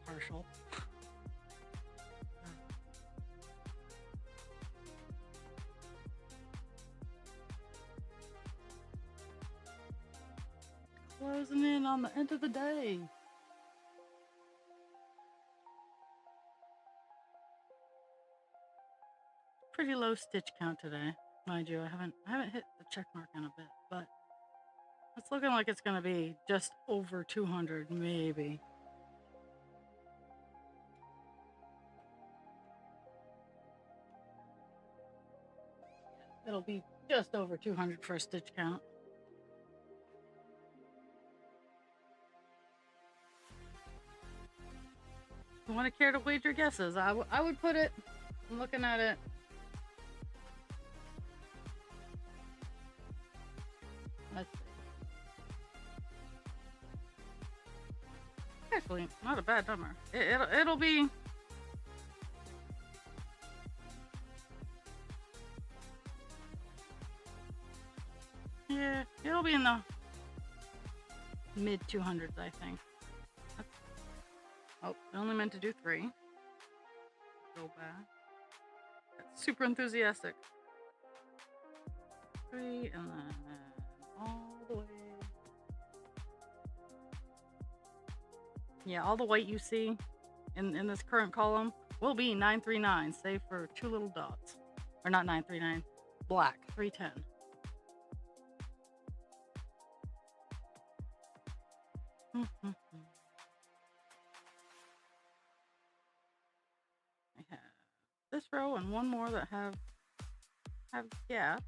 [SPEAKER 1] partial. Closing in on the end of the day. Pretty low stitch count today, mind you. I haven't hit the check mark in a bit, but it's looking like it's gonna be just over 200, maybe. It'll be just over 200 for a stitch count. You want to care to wager guesses? I would put it, I'm looking at it, let's see. Actually, not a bad number. It'll be, yeah, it'll be in the mid 200s, I think. Oh, I only meant to do 3. Go back. That's super enthusiastic. 3 and then all the way. Yeah, all the white you see in this current column will be 939, save for 2 little dots. Or not 939, black, 310. I have this row and one more that have gaps.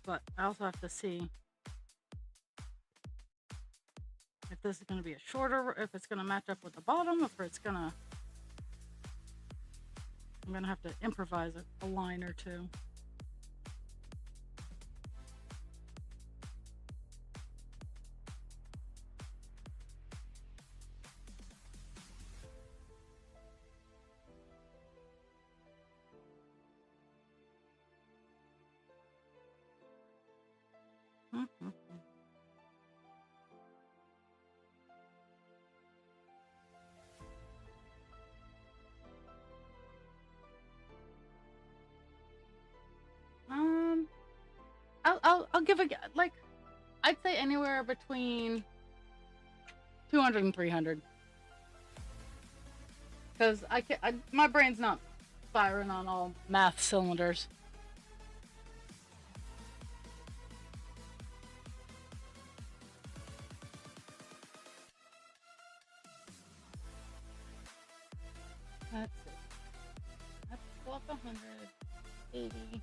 [SPEAKER 1] But I also have to see if this is going to be a shorter, if it's going to match up with the bottom, if it's going to, I'm going to have to improvise a line or two. I'll give a, like, I'd say anywhere between 200 and 300. Because my brain's not firing on all math cylinders. Let's see. That's 1,280.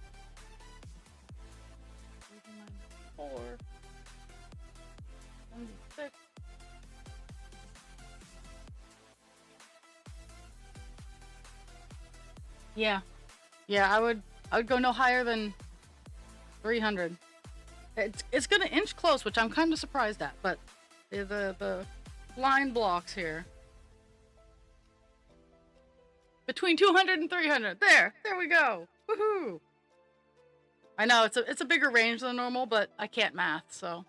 [SPEAKER 1] 4. 76. Yeah. Yeah, I would go no higher than 300. It's gonna inch close, which I'm kind of surprised at, but the line blocks here. Between 200 and 300. There we go. Woohoo! I know it's a bigger range than normal, but I can't math, so.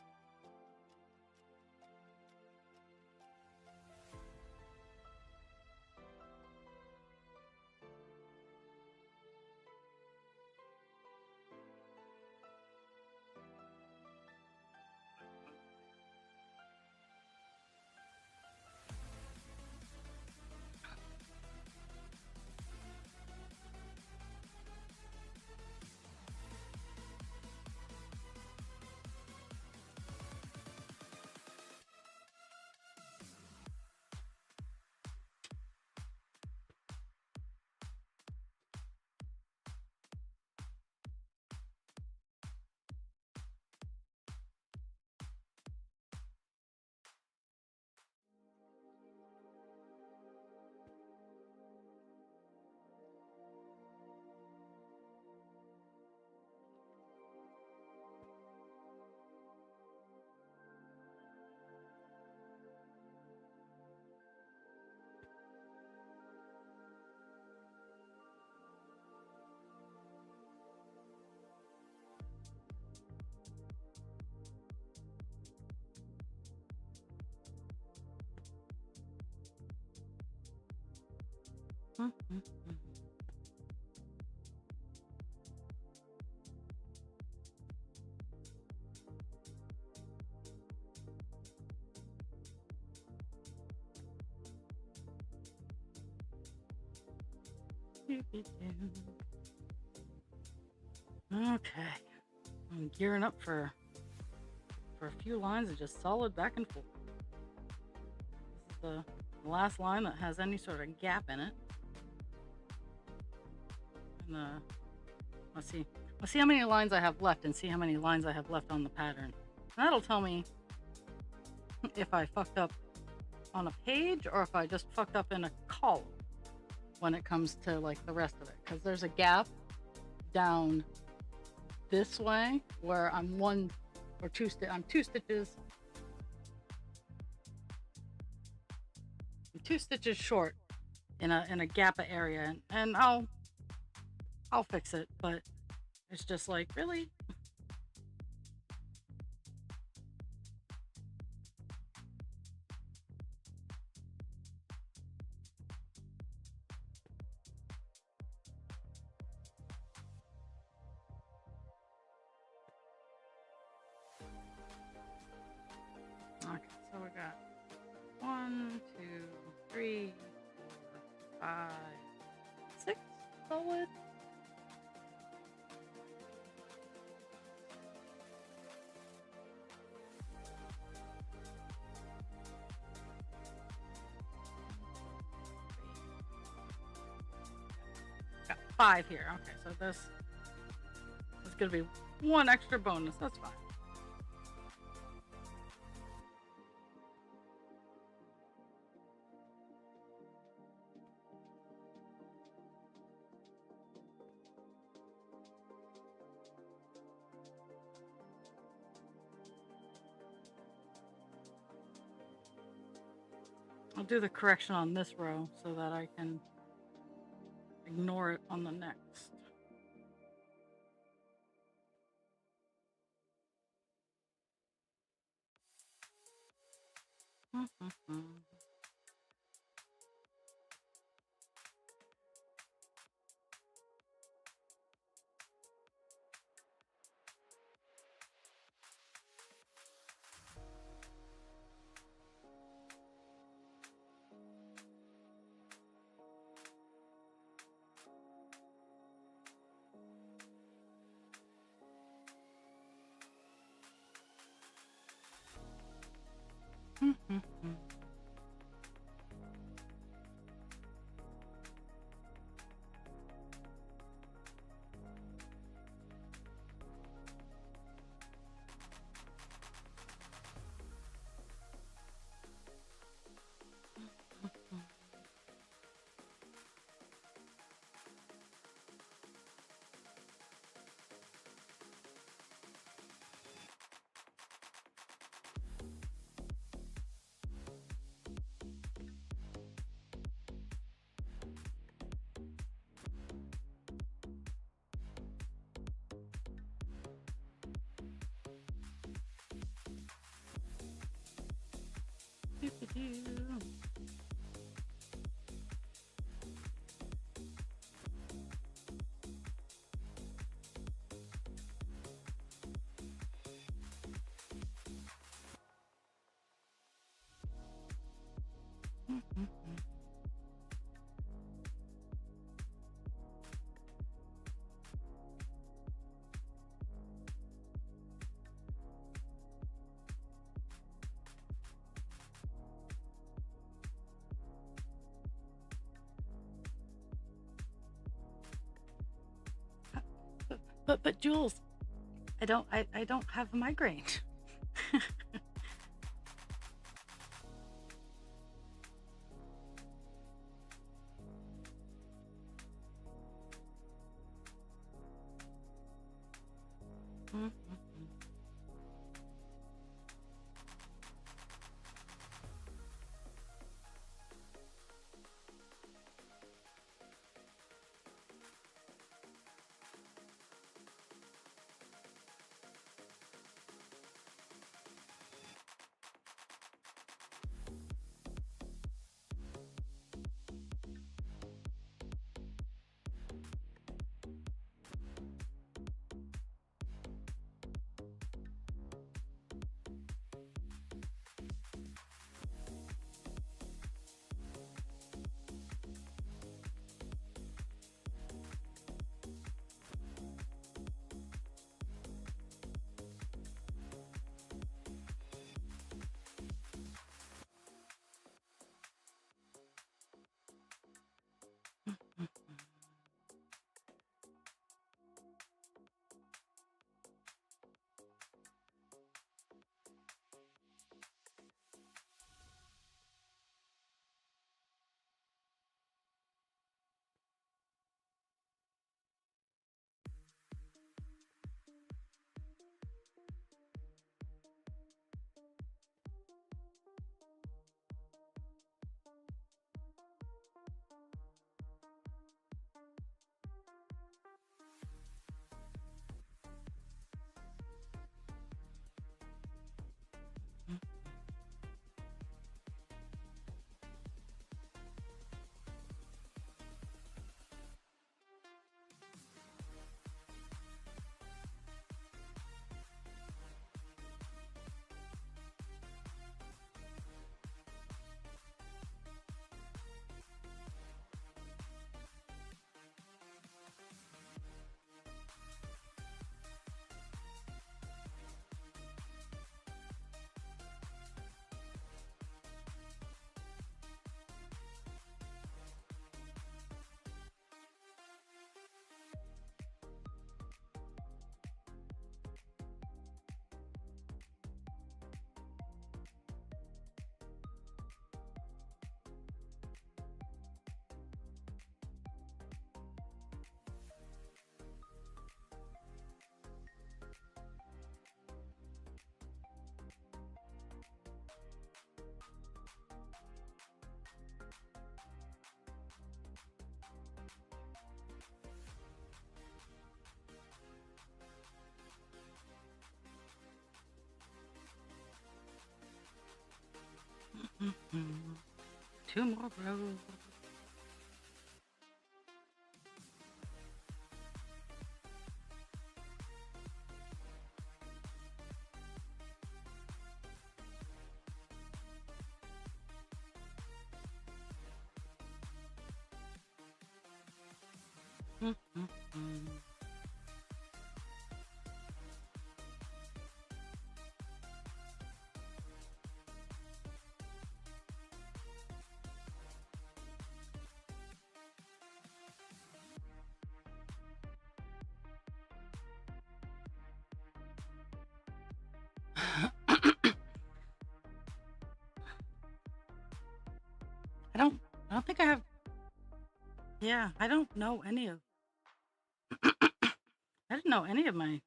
[SPEAKER 1] Okay, I'm gearing up for a few lines of just solid back and forth. This is the last line that has any sort of gap in it. And let's see how many lines I have left and see how many lines I have left on the pattern. That'll tell me if I fucked up on a page or if I just fucked up in a column when it comes to like the rest of it, because there's a gap down this way where I'm I'm two stitches short in a gap area, and I'll fix it, but it's just like, really? Okay, so we got 1, 2, 3, 4, 5, 6 solid. Got 5 here. Okay, so this is gonna be 1 extra bonus. That's fine. I'll do the correction on this row so that I can ignore it on the next. But Jules, I don't have a migraine. 2 more rows. I don't think I have. Yeah, I don't know any of. I didn't know any of my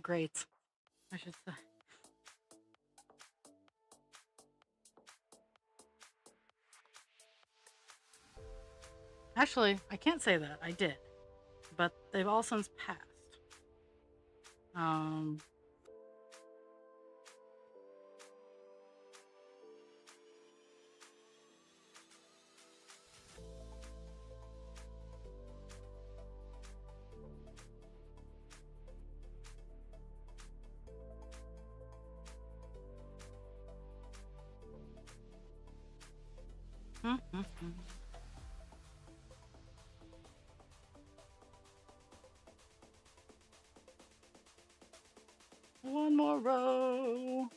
[SPEAKER 1] grades, I should say. Actually, I can't say that. I did. But they've all since passed. One more row.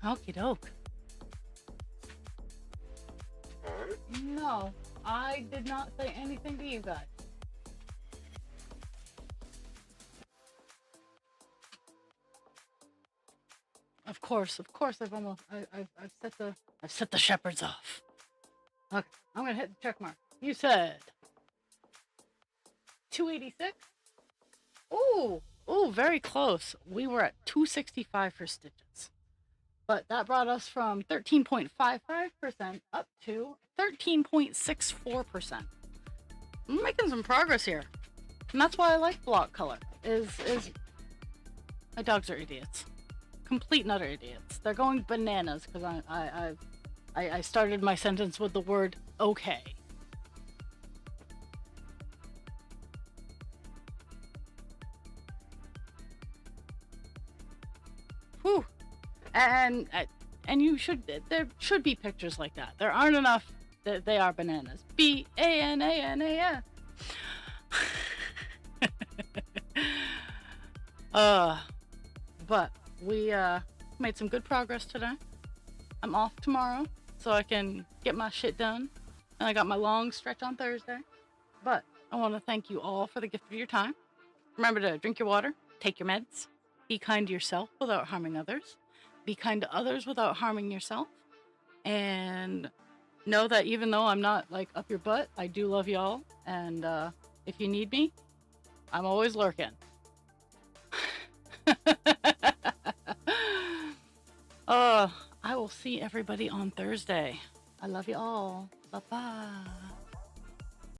[SPEAKER 1] Okie doke. No, I did not say anything to you guys. Of course, I've set the shepherds off. Okay, I'm gonna hit the check mark. You said 286? Ooh, very close. We were at 265 for stitches. But that brought us from 13.55% up to 13.64%. I'm making some progress here. And that's why I like block color. Is my dogs are idiots. Complete and utter idiots. They're going bananas because I started my sentence with the word okay. Whew. And you should, there should be pictures like that. There aren't enough that they are bananas. B-A-N-A-N-A-S. But we made some good progress today. I'm off tomorrow, so I can get my shit done And I got my long stretch on Thursday. But I want to thank you all for the gift of your time. Remember to drink your water, take your meds, be kind to yourself without harming others, be kind to others without harming yourself, and know that even though I'm not like up your butt, I do love y'all. And if you need me, I'm always lurking. I will see everybody on Thursday. I love you all. Bye-bye.